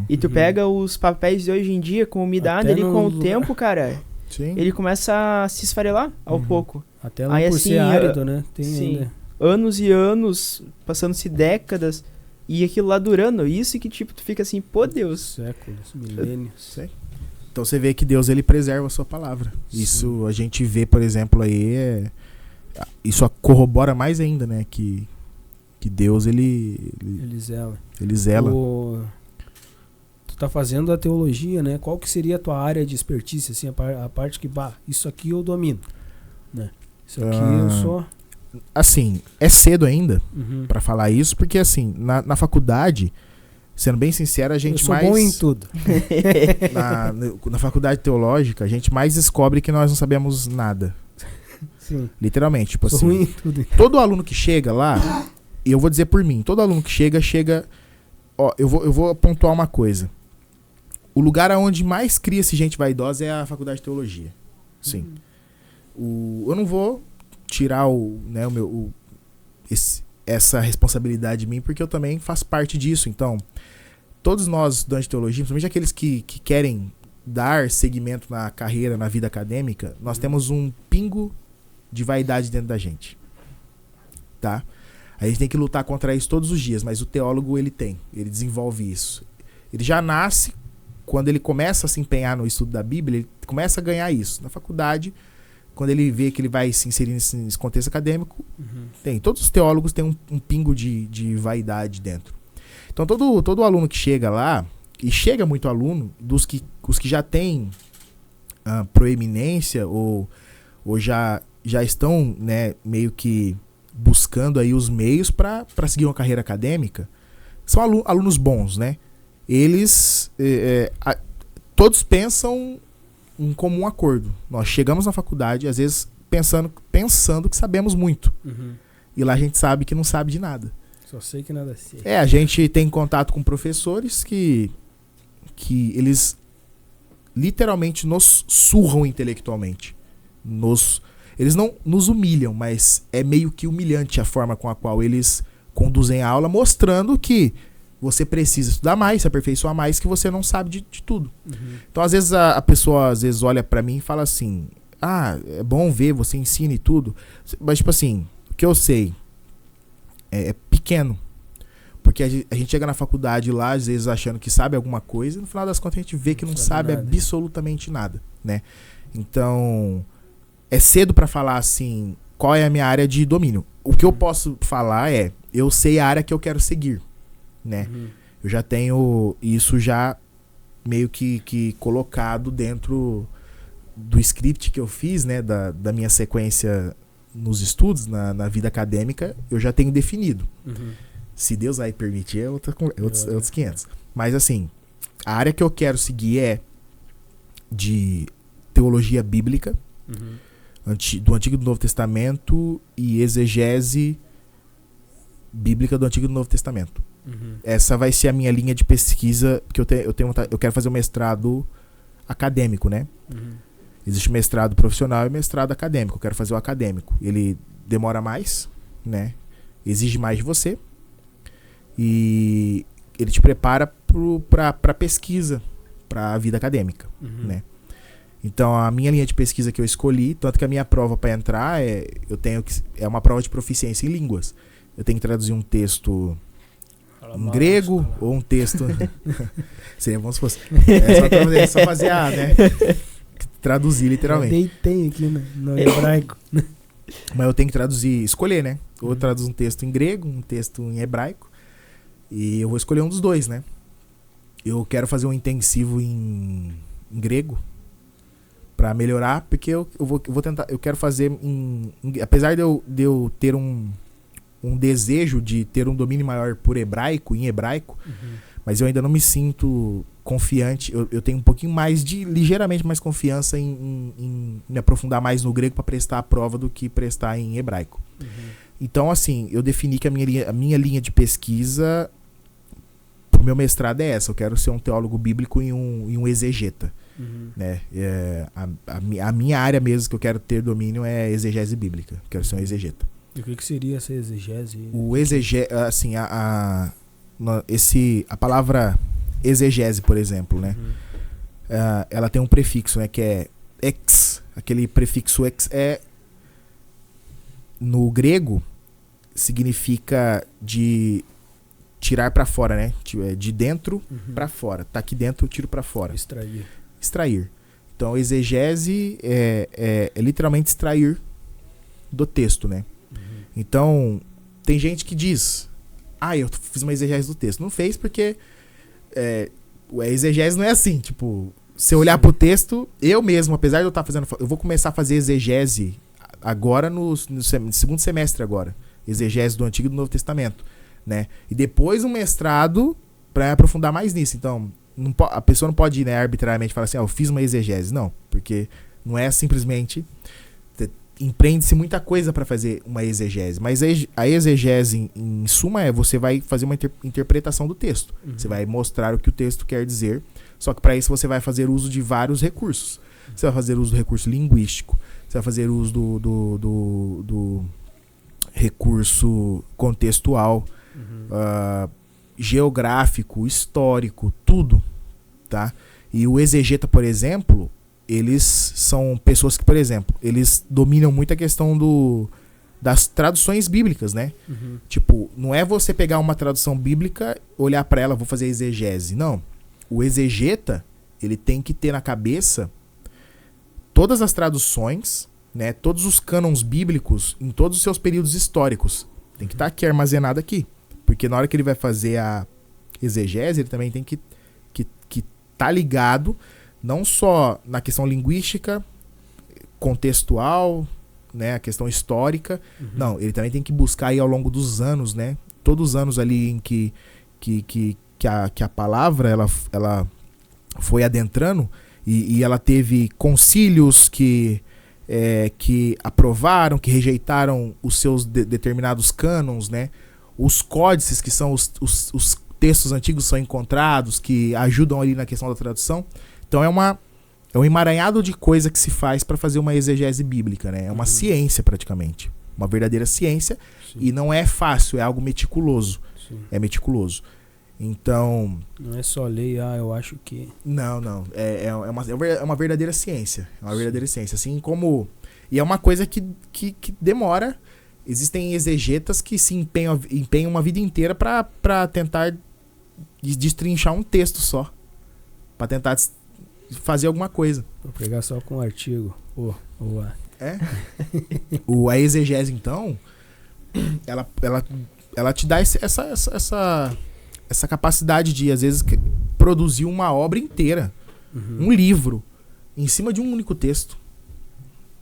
E tu pega os papéis de hoje em dia com umidade, ele com o tempo, cara, sim, ele começa a se esfarelar ao pouco. Até lá por ser árido, né? Tem sim, ainda. anos e anos, passando-se décadas, e aquilo lá durando. Isso que tipo, tu fica assim, pô, Deus. Séculos, milênios. Sim. Então você vê que Deus, ele preserva a sua palavra. Sim. Isso a gente vê, por exemplo, aí isso corrobora mais ainda, né? Que Deus, ele zela. Ele zela. Tu tá fazendo a teologia, né? Qual que seria a tua área de expertise, assim, a parte que, isso aqui eu domino, né? Isso aqui eu sou... Assim, é cedo ainda pra falar isso, porque assim, na faculdade, sendo bem sincero, a gente eu sou bom em tudo. Na faculdade teológica, a gente mais descobre que nós não sabemos nada. Sim. Literalmente, tipo sou assim. ruim em tudo. Todo aluno que chega lá, e eu vou dizer por mim, todo aluno que chega, ó, eu vou pontuar uma coisa. O lugar onde mais cria-se gente vaidosa é a faculdade de teologia. Sim. Eu não vou tirar essa responsabilidade de mim, porque eu também faço parte disso. Então, todos nós, estudantes de teologia, principalmente aqueles que querem dar seguimento na carreira, na vida acadêmica, nós temos um pingo de vaidade dentro da gente. Tá? A gente tem que lutar contra isso todos os dias, mas o teólogo, ele desenvolve isso. Ele já nasce, quando ele começa a se empenhar no estudo da Bíblia, ele começa a ganhar isso. Na faculdade, quando ele vê que ele vai se inserir nesse contexto acadêmico, todos os teólogos têm um pingo de vaidade dentro. Então todo aluno que chega lá, e chega muito aluno, os que já têm proeminência ou já estão, né, meio que buscando aí os meios para seguir uma carreira acadêmica, são alunos bons, né? Eles todos pensam em comum acordo. Nós chegamos na faculdade, às vezes, pensando que sabemos muito. E lá a gente sabe que não sabe de nada. Só sei que nada sei. A gente tem contato com professores que eles literalmente nos surram intelectualmente. Eles não nos humilham, mas é meio que humilhante a forma com a qual eles conduzem a aula, mostrando que você precisa estudar mais, se aperfeiçoar mais, que você não sabe de tudo. Então, às vezes, a pessoa olha pra mim e fala assim, é bom ver, você ensina e tudo, mas, tipo assim, o que eu sei é pequeno. Porque a gente chega na faculdade lá, às vezes achando que sabe alguma coisa, e no final das contas a gente vê que não sabe absolutamente nada, né? Então, é cedo pra falar assim, qual é a minha área de domínio. O que eu posso falar eu sei a área que eu quero seguir, né? Eu já tenho isso já meio que colocado dentro do script que eu fiz, né? Da minha sequência nos estudos, na vida acadêmica, eu já tenho definido. Se Deus vai permitir, é outros 500. Mas assim, a área que eu quero seguir é de teologia bíblica, do Antigo e do Novo Testamento, e exegese bíblica do Antigo e do Novo Testamento. Essa vai ser a minha linha de pesquisa, que eu quero fazer um mestrado acadêmico, né? Existe mestrado profissional e mestrado acadêmico. Eu quero fazer o acadêmico. Ele demora mais, né? Exige mais de você. E ele te prepara para pesquisa, para a vida acadêmica, né? Então, a minha linha de pesquisa que eu escolhi, tanto que a minha prova para entrar é uma prova de proficiência em línguas. Eu tenho que traduzir um texto em grego ou um texto... Seria bom se fosse. É só fazer né? Traduzir, literalmente. Eu deitei aqui no hebraico. Mas eu tenho que traduzir, escolher, né? Ou eu traduzo um texto em grego, um texto em hebraico. E eu vou escolher um dos dois, né? Eu quero fazer um intensivo em grego pra melhorar, porque eu vou tentar, eu quero fazer apesar de eu ter um desejo de ter um domínio maior em hebraico, mas eu ainda não me sinto confiante, eu tenho um pouquinho mais ligeiramente mais confiança em me aprofundar mais no grego para prestar a prova do que prestar em hebraico. Então, assim, eu defini que a minha linha de pesquisa pro meu mestrado é essa. Eu quero ser um teólogo bíblico e um exegeta. Né? A minha área mesmo que eu quero ter domínio é exegese bíblica. Quero ser um exegeta. E o que seria essa exegese? O exegese, assim, a palavra exegese, por exemplo, né? Ela tem um prefixo, né? Que é ex. Aquele prefixo ex no grego significa de tirar pra fora, né? De dentro pra fora. Tá aqui dentro, eu tiro pra fora. Extrair. Então, exegese é literalmente extrair do texto, né? Então, tem gente que diz, eu fiz uma exegese do texto. Não fez porque a exegese não é assim, tipo, se eu olhar pro texto, eu mesmo, apesar de eu estar fazendo, eu vou começar a fazer exegese agora no segundo semestre agora, exegese do Antigo e do Novo Testamento, né? E depois um mestrado para aprofundar mais nisso. Então, a pessoa não pode ir, né, arbitrariamente falar assim, eu fiz uma exegese. Não, porque não é simplesmente... Empreende-se muita coisa para fazer uma exegese, mas a exegese em suma você vai fazer uma interpretação do texto. Você vai mostrar o que o texto quer dizer, só que para isso você vai fazer uso de vários recursos. Você vai fazer uso do recurso linguístico, você vai fazer uso do recurso contextual, geográfico, histórico, tudo, tá? E o exegeta, por exemplo, eles são pessoas que, por exemplo, eles dominam muito a questão das traduções bíblicas, né? Tipo, não é você pegar uma tradução bíblica, olhar para ela, vou fazer exegese. Não. O exegeta, ele tem que ter na cabeça todas as traduções, né? Todos os cânons bíblicos em todos os seus períodos históricos. Tem que estar aqui, armazenado aqui. Porque na hora que ele vai fazer a exegese, ele também tem que estar ligado não só na questão linguística, contextual, né, a questão histórica. Não, ele também tem que buscar aí ao longo dos anos, né? Todos os anos ali em que a palavra ela foi adentrando e ela teve concílios que aprovaram, que rejeitaram os seus determinados cânons, né? Os códices, que são os textos antigos, são encontrados, que ajudam ali na questão da tradução. Então é uma é um emaranhado de coisa que se faz para fazer uma exegese bíblica, né? É uma ciência praticamente, uma verdadeira ciência. Sim. E não é fácil, é algo meticuloso. Sim. É meticuloso. Então, Não é só lei, eu acho que... não. É uma verdadeira ciência. É uma verdadeira ciência. Assim como... E é uma coisa que demora. Existem exegetas que se empenham uma vida inteira para tentar destrinchar um texto só. Para tentar fazer alguma coisa. Vou pegar só com um artigo. A exegese, então, ela te dá essa capacidade de, às vezes, produzir uma obra inteira. Um livro, em cima de um único texto.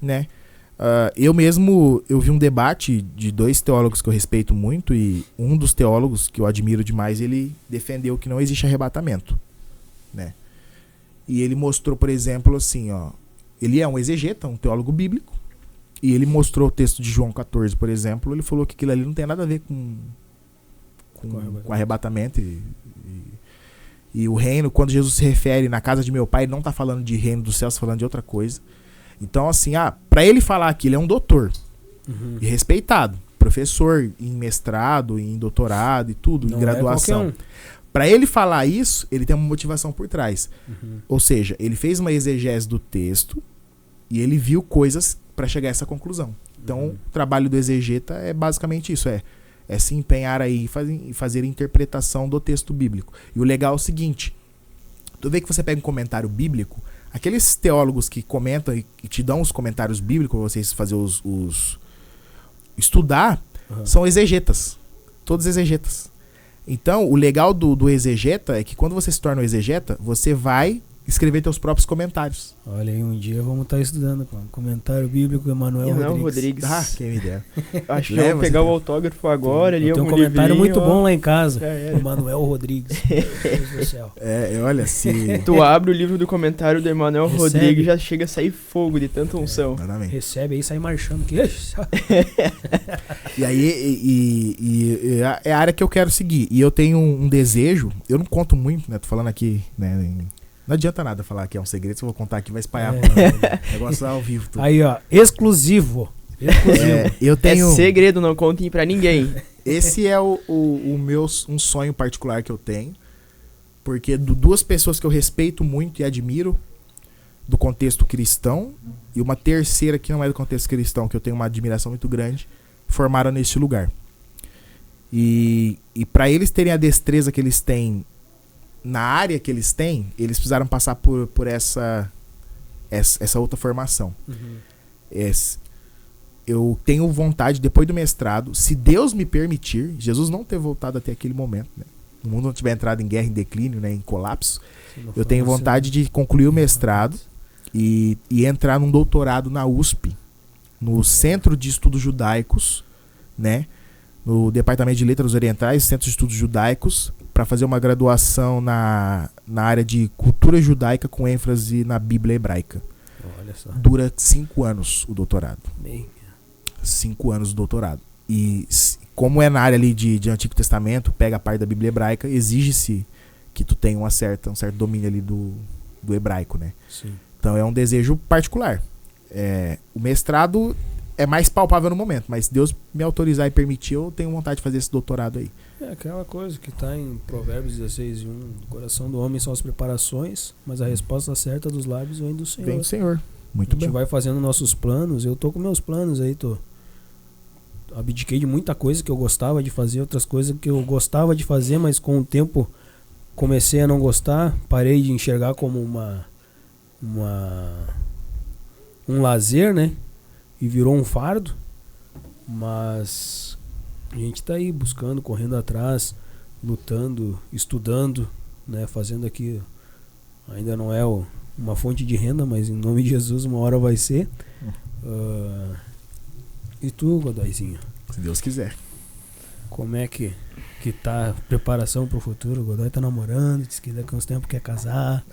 Né? Eu vi um debate de 2 teólogos que eu respeito muito, e um dos teólogos que eu admiro demais, ele defendeu que não existe arrebatamento, né? E ele mostrou, por exemplo, assim, ele é um exegeta, um teólogo bíblico, e ele mostrou o texto de João 14, por exemplo. Ele falou que aquilo ali não tem nada a ver com arrebatamento. E o reino, quando Jesus se refere na casa de meu pai, ele não está falando de reino dos céus, tá falando de outra coisa. Então, assim, para ele falar que ele é um doutor, e respeitado, professor em mestrado, em doutorado e tudo, Não em graduação. Para ele falar isso, ele tem uma motivação por trás. Ou seja, ele fez uma exegese do texto e ele viu coisas para chegar a essa conclusão. Então, o trabalho do exegeta é basicamente isso, é se empenhar aí e fazer a interpretação do texto bíblico. E o legal é o seguinte, tu vê que você pega um comentário bíblico, aqueles teólogos que comentam e te dão os comentários bíblicos para vocês fazer estudar, são exegetas. Todos exegetas. Então, o legal do exegeta é que quando você se torna um exegeta, você vai escrever teus próprios comentários. Olha aí, um dia vamos estar estudando com comentário bíblico Emanuel Rodrigues. Quem me dera. Acho que eu vou pegar o autógrafo agora. Tem um comentário muito bom lá em casa. Emanuel Rodrigues. Meu Deus do céu. Olha, se... Tu abre o livro do comentário do Emanuel Rodrigues e já chega a sair fogo de tanta unção. Recebe aí, sai marchando. E aí, é a área que eu quero seguir. E eu tenho um desejo, eu não conto muito, né? Tô falando aqui, né? Não adianta nada falar que é um segredo, se eu vou contar aqui vai espalhar. Negócio ao vivo. Tudo. Aí, exclusivo. Eu tenho... É segredo, não contem pra ninguém. Esse é um sonho particular que eu tenho. Porque 2 pessoas que eu respeito muito e admiro do contexto cristão, e uma terceira que não é do contexto cristão, que eu tenho uma admiração muito grande, formaram neste lugar. E para eles terem a destreza que eles têm na área que eles têm, eles precisaram passar por essa outra formação. Eu tenho vontade, depois do mestrado, se Deus me permitir, Jesus não ter voltado até aquele momento, né? O mundo não tiver entrado em guerra, em declínio, né, em colapso, eu tenho vontade de concluir o mestrado e entrar num doutorado na USP, no Centro de Estudos Judaicos, né, no Departamento de Letras Orientais, Centro de Estudos Judaicos, para fazer uma graduação na área de cultura judaica com ênfase na Bíblia hebraica. Olha só. Dura 5 anos o doutorado. Bem. 5 anos o doutorado. E como é na área ali de Antigo Testamento, pega a parte da Bíblia hebraica, exige-se que tu tenha um certo domínio ali do hebraico, né? Sim. Então é um desejo particular. O mestrado é mais palpável no momento, mas se Deus me autorizar e permitir, eu tenho vontade de fazer esse doutorado aí. É aquela coisa que está em Provérbios 16:1, o coração do homem são as preparações, mas a resposta certa dos lábios vem do Senhor. Vem do Senhor. Muito bem. A gente vai fazendo nossos planos, eu tô com meus planos aí, abdiquei de muita coisa que eu gostava de fazer, outras coisas que eu gostava de fazer, mas com o tempo comecei a não gostar, parei de enxergar como um lazer, né? E virou um fardo, mas a gente tá aí buscando, correndo atrás, lutando, estudando, né? Fazendo aqui, ainda não é uma fonte de renda, mas em nome de Jesus uma hora vai ser. E tu, Godoyzinho? Se Deus quiser. Como é que tá a preparação pro futuro? O Godoy tá namorando, disse que daqui a uns tempos quer casar.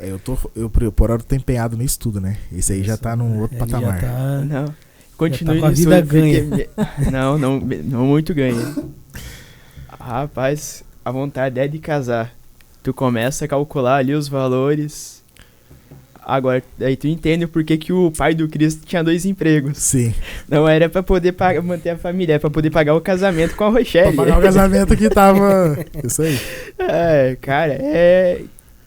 Eu por hora tô empenhado nisso tudo, né? Esse aí já tá num outro patamar. Já tá, não, continue com a vida ganha. Não muito ganha. Rapaz, a vontade é de casar. Tu começa a calcular ali os valores. Agora, aí tu entende por que o pai do Cristo tinha 2 empregos. Sim. Não era pra poder manter a família, era pra poder pagar o casamento com a Pra Rochelle. pagar o casamento que tava... Isso aí. Cara,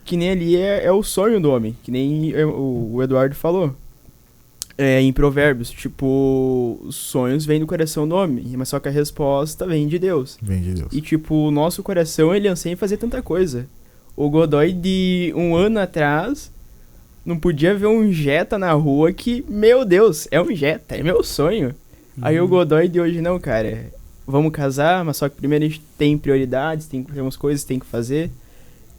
que nem ali é o sonho do homem, que nem o Eduardo falou. Em Provérbios, tipo, os sonhos vêm do coração do homem, mas só que a resposta vem de Deus. Vem de Deus. E tipo, o nosso coração, ele anseia em fazer tanta coisa. O Godoy de 1 ano atrás não podia ver um Jetta na rua que, meu Deus, é um Jetta, é meu sonho. Aí o Godoy de hoje, não, cara, vamos casar, mas só que primeiro a gente tem prioridades, tem umas coisas que tem que fazer.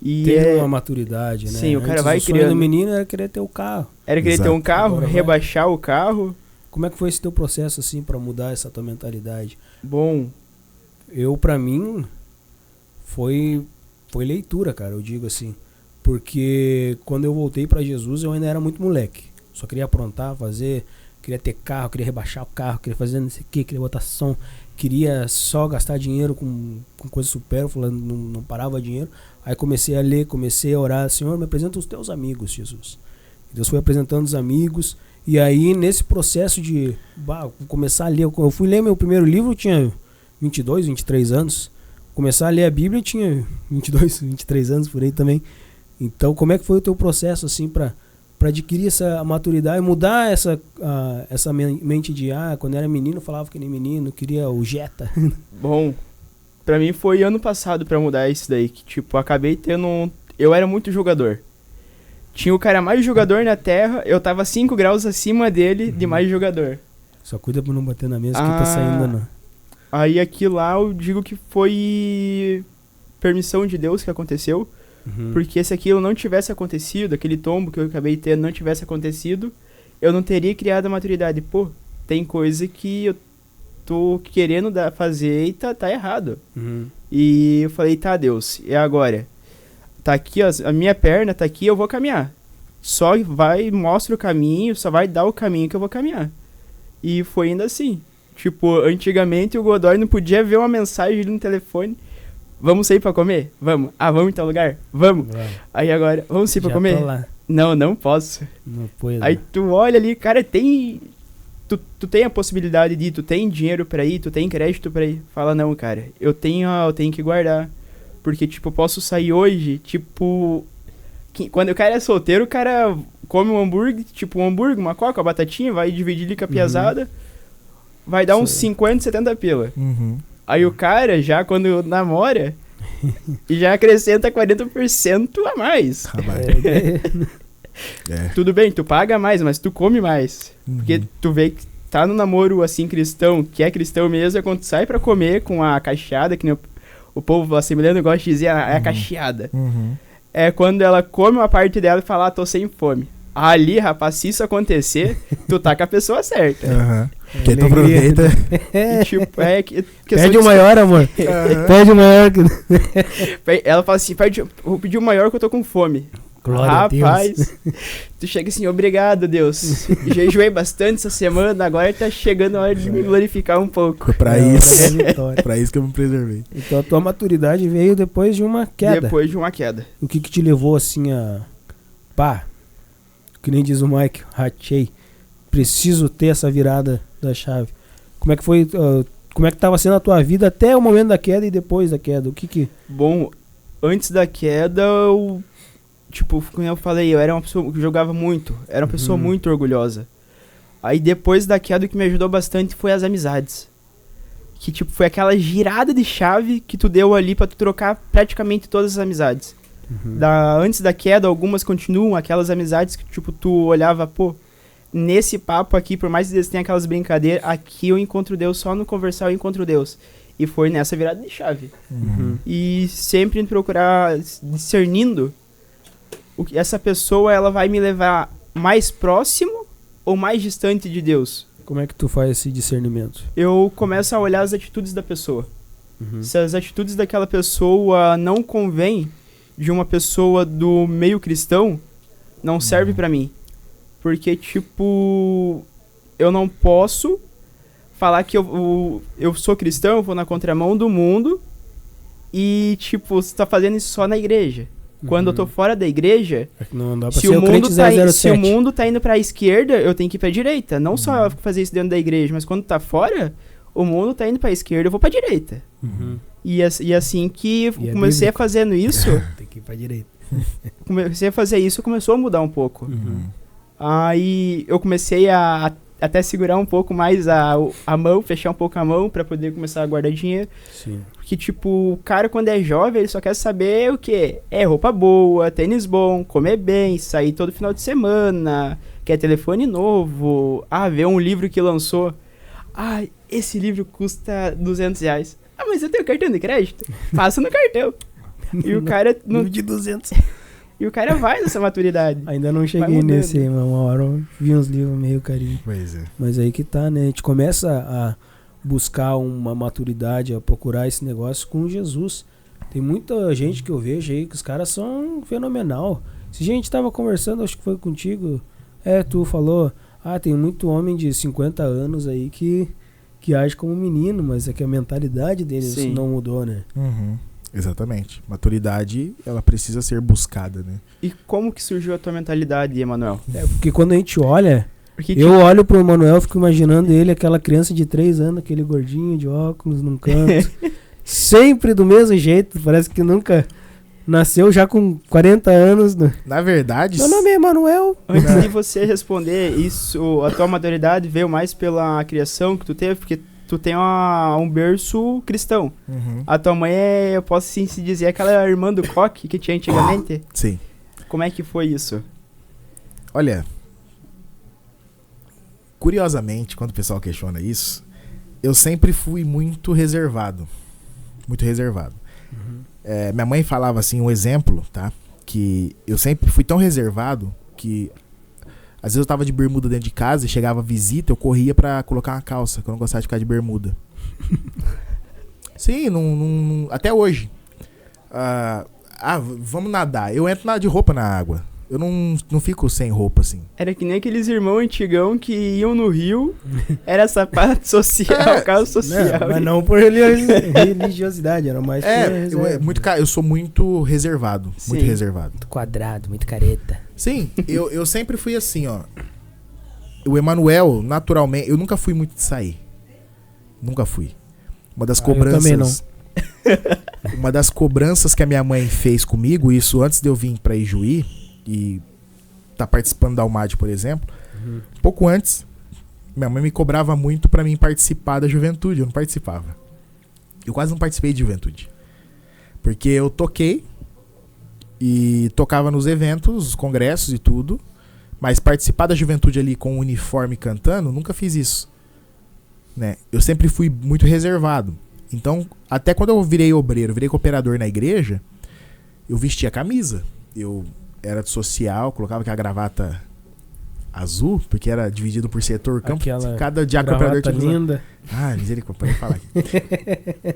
E Tem uma maturidade, né? Sim, o cara Antes, vai o sonho criando. do menino era querer ter o carro. Era querer ter Exato. um carro, Agora vai. rebaixar o carro. Como é que foi esse teu processo, assim, pra mudar essa tua mentalidade? Bom, Pra mim, foi leitura, cara, eu digo assim. Porque quando eu voltei pra Jesus, eu ainda era muito moleque. Só queria aprontar, fazer, queria ter carro, queria rebaixar o carro, queria fazer não sei o que, queria botar som, queria só gastar dinheiro com coisa supérflua, não parava dinheiro. Aí comecei a ler, comecei a orar, Senhor, me apresenta os teus amigos, Jesus. E Deus foi apresentando os amigos. E aí, nesse processo de começar a ler, eu fui ler meu primeiro livro, eu tinha 22, 23 anos. Começar a ler a Bíblia, eu tinha 22, 23 anos por aí também. Então, como é que foi o teu processo, assim, pra adquirir essa maturidade, mudar essa mente de, quando eu era menino, eu falava que nem menino, queria o Jetta. bom, pra mim foi ano passado pra mudar isso daí, que tipo, acabei tendo eu era muito jogador. Tinha o cara mais jogador na Terra, eu tava 5 graus acima dele de mais jogador. Só cuida pra não bater na mesa que tá saindo, né? Aí aqui lá eu digo que foi permissão de Deus que aconteceu. Porque se aquilo não tivesse acontecido, aquele tombo que eu acabei tendo não tivesse acontecido, eu não teria criado a maturidade. Pô, tem coisa que eu tô querendo fazer e tá errado. E eu falei, tá, Deus, e agora? Tá aqui, ó, a minha perna tá aqui, eu vou caminhar. Só mostra o caminho, só vai dar o caminho que eu vou caminhar. E foi ainda assim. Tipo, antigamente o Godoy não podia ver uma mensagem ali no telefone. Vamos sair pra comer? Vamos. Vamos em tal lugar? Vamos. Aí agora, vamos sair pra comer? Não posso. Não pode. Aí tu olha ali, cara, tu tem a possibilidade de ir, tu tem dinheiro pra ir, tu tem crédito pra ir. Fala, não, cara, eu tenho que guardar. Porque, tipo, eu posso sair hoje, tipo... Quando o cara é solteiro, o cara come um hambúrguer, tipo um hambúrguer, uma coca, uma batatinha, vai dividir ali com a piazada, vai dar uns 50, 70 pila. Aí o cara, já quando namora, já acrescenta 40% a mais. Tudo bem, tu paga mais, mas tu come mais. Porque tu vê que tá no namoro, assim, cristão, que é cristão mesmo, é quando tu sai pra comer com a cacheada, que nem o povo assimileiro gosta de dizer, é a cacheada. É quando ela come uma parte dela e fala, tô sem fome. Ali, rapaz, se isso acontecer, tu tá com a pessoa certa. Porque tu aproveita. E, tipo, pede o maior, amor. Pede o maior. Ela fala assim, vou pedir o maior que eu tô com fome. Glória rapaz, a Deus. Tu chega assim, obrigado, Deus. Jejuei bastante essa semana, agora tá chegando a hora de me glorificar um pouco. Pra isso que eu me preservei. Então a tua maturidade veio depois de uma queda. Depois de uma queda. O que te levou assim a... que nem diz o Mike, rachei. Preciso ter essa virada da chave. Como é que foi... como é que tava sendo a tua vida até o momento da queda e depois da queda? Bom, antes da queda, tipo, como eu falei, eu era uma pessoa que jogava muito. Era uma pessoa muito orgulhosa. Aí depois da queda, o que me ajudou bastante foi as amizades. Que, tipo, foi aquela girada de chave que tu deu ali pra tu trocar praticamente todas as amizades. Antes da queda, algumas continuam, aquelas amizades que, tipo, tu olhava, nesse papo aqui, por mais que eles tenham aquelas brincadeiras, aqui eu encontro Deus, só no conversar eu encontro Deus. E foi nessa virada de chave. E sempre procurar, discernindo, essa pessoa, ela vai me levar mais próximo ou mais distante de Deus. Como é que tu faz esse discernimento? Eu começo a olhar as atitudes da pessoa. Se as atitudes daquela pessoa não convêm de uma pessoa do meio cristão, não serve pra mim. Porque, tipo, eu não posso falar que eu sou cristão, eu vou na contramão do mundo e, tipo, você tá fazendo isso só na igreja. Quando eu tô fora da igreja, Não dá pra se ser o, o crente mundo tá, se o 007. mundo tá indo pra esquerda, eu tenho que ir pra direita. Não só fazer isso dentro da igreja, mas quando tá fora, o mundo tá indo pra esquerda, eu vou pra direita. Uhum. E assim que E é comecei a bíblico. fazendo isso, Tem que ir pra direita. comecei a fazer isso, começou a mudar um pouco. Uhum. Aí eu comecei a até segurar um pouco mais a mão, fechar um pouco a mão pra poder começar a guardar dinheiro. Sim. Porque, tipo, o cara quando é jovem, ele só quer saber o quê? É roupa boa, tênis bom, comer bem, sair todo final de semana, quer telefone novo, ver um livro que lançou. Esse livro custa R$200. Mas eu tenho cartão de crédito? Passa no cartão. E o cara não... No de 200. E o cara vai nessa maturidade. Ainda não Vai cheguei mudando. nesse aí, mas uma hora eu vi uns livros meio carinho. Pois é. Mas aí que tá, né? A gente começa a buscar uma maturidade, a procurar esse negócio com Jesus. Tem muita gente que eu vejo aí que os caras são fenomenal. Se a gente tava conversando, acho que foi contigo, tu falou, tem muito homem de 50 anos aí que age como menino, mas é que a mentalidade deles Sim. não mudou, né? Uhum. Exatamente. Maturidade, ela precisa ser buscada, né? E como que surgiu a tua mentalidade, Emanuel? Porque quando a gente olha, Porque, eu olho pro Manuel, fico imaginando ele, aquela criança de 3 anos, aquele gordinho de óculos num canto. Sempre do mesmo jeito, parece que nunca nasceu já com 40 anos. Na verdade... Meu nome é Emanuel. Antes de você responder isso, a tua maturidade veio mais pela criação que tu teve, porque tu tem um berço cristão. Uhum. A tua mãe eu posso sim se dizer, aquela irmã do coque que tinha antigamente. Sim. Como é que foi isso? Olha, curiosamente, quando o pessoal questiona isso, eu sempre fui muito reservado. Muito reservado. Minha mãe falava assim, um exemplo, tá? Que eu sempre fui tão reservado que às vezes eu tava de bermuda dentro de casa e chegava visita, eu corria pra colocar uma calça, que eu não gostava de ficar de bermuda. Sim, até hoje. Vamos nadar. Eu entro de roupa na água. Eu não fico sem roupa, assim. Era que nem aqueles irmãos antigão que iam no rio, era sapato social, calça social. Mas não por religiosidade, era mais por reserva. Eu sou muito reservado. Muito Sim. reservado. Muito quadrado, muito careta. Sim, eu sempre fui assim, ó. O Emanuel, naturalmente, eu nunca fui muito de sair. Nunca fui. Uma das cobranças. Eu também não. Uma das cobranças que a minha mãe fez comigo, isso antes de eu vir pra Ijuí e tá participando da UMAD, por exemplo, pouco antes, minha mãe me cobrava muito pra mim participar da juventude. Eu não participava. Eu quase não participei de juventude. Porque eu toquei e tocava nos eventos, os congressos e tudo, mas participar da juventude ali com o uniforme cantando, nunca fiz isso, né? Eu sempre fui muito reservado. Então, até quando eu virei obreiro, virei cooperador na igreja, eu vestia camisa. Eu era de social, colocava aquela gravata azul, porque era dividido por setor campo. Aquela Cada dia cooperador tinha que usar. linda. Misericórdia, pode falar aqui.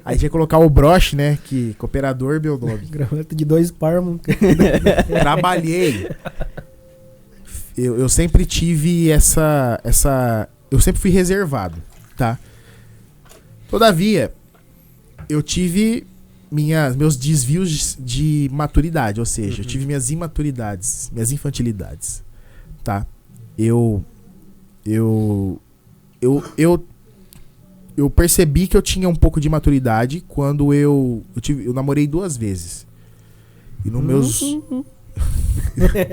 Aí tinha que colocar o broche, né? Que cooperador, meu nome. Gravata de 2 palmos. Trabalhei. Eu sempre tive essa... Eu sempre fui reservado, tá? Todavia, eu tive meus desvios de maturidade, ou seja, eu tive minhas imaturidades, minhas infantilidades, tá? Eu percebi que eu tinha um pouco de maturidade quando eu namorei 2 vezes. E e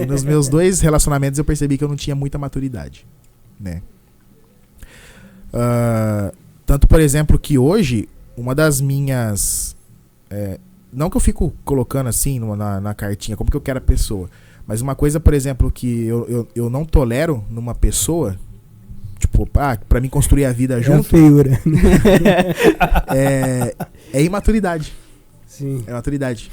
nos meus 2 relacionamentos eu percebi que eu não tinha muita maturidade, né? Tanto, por exemplo, que hoje, uma das minhas... não que eu fico colocando assim na cartinha, como que eu quero a pessoa, mas uma coisa, por exemplo, que eu não tolero numa pessoa, tipo, pra mim construir a vida junto, feiura. é imaturidade. Sim. É maturidade.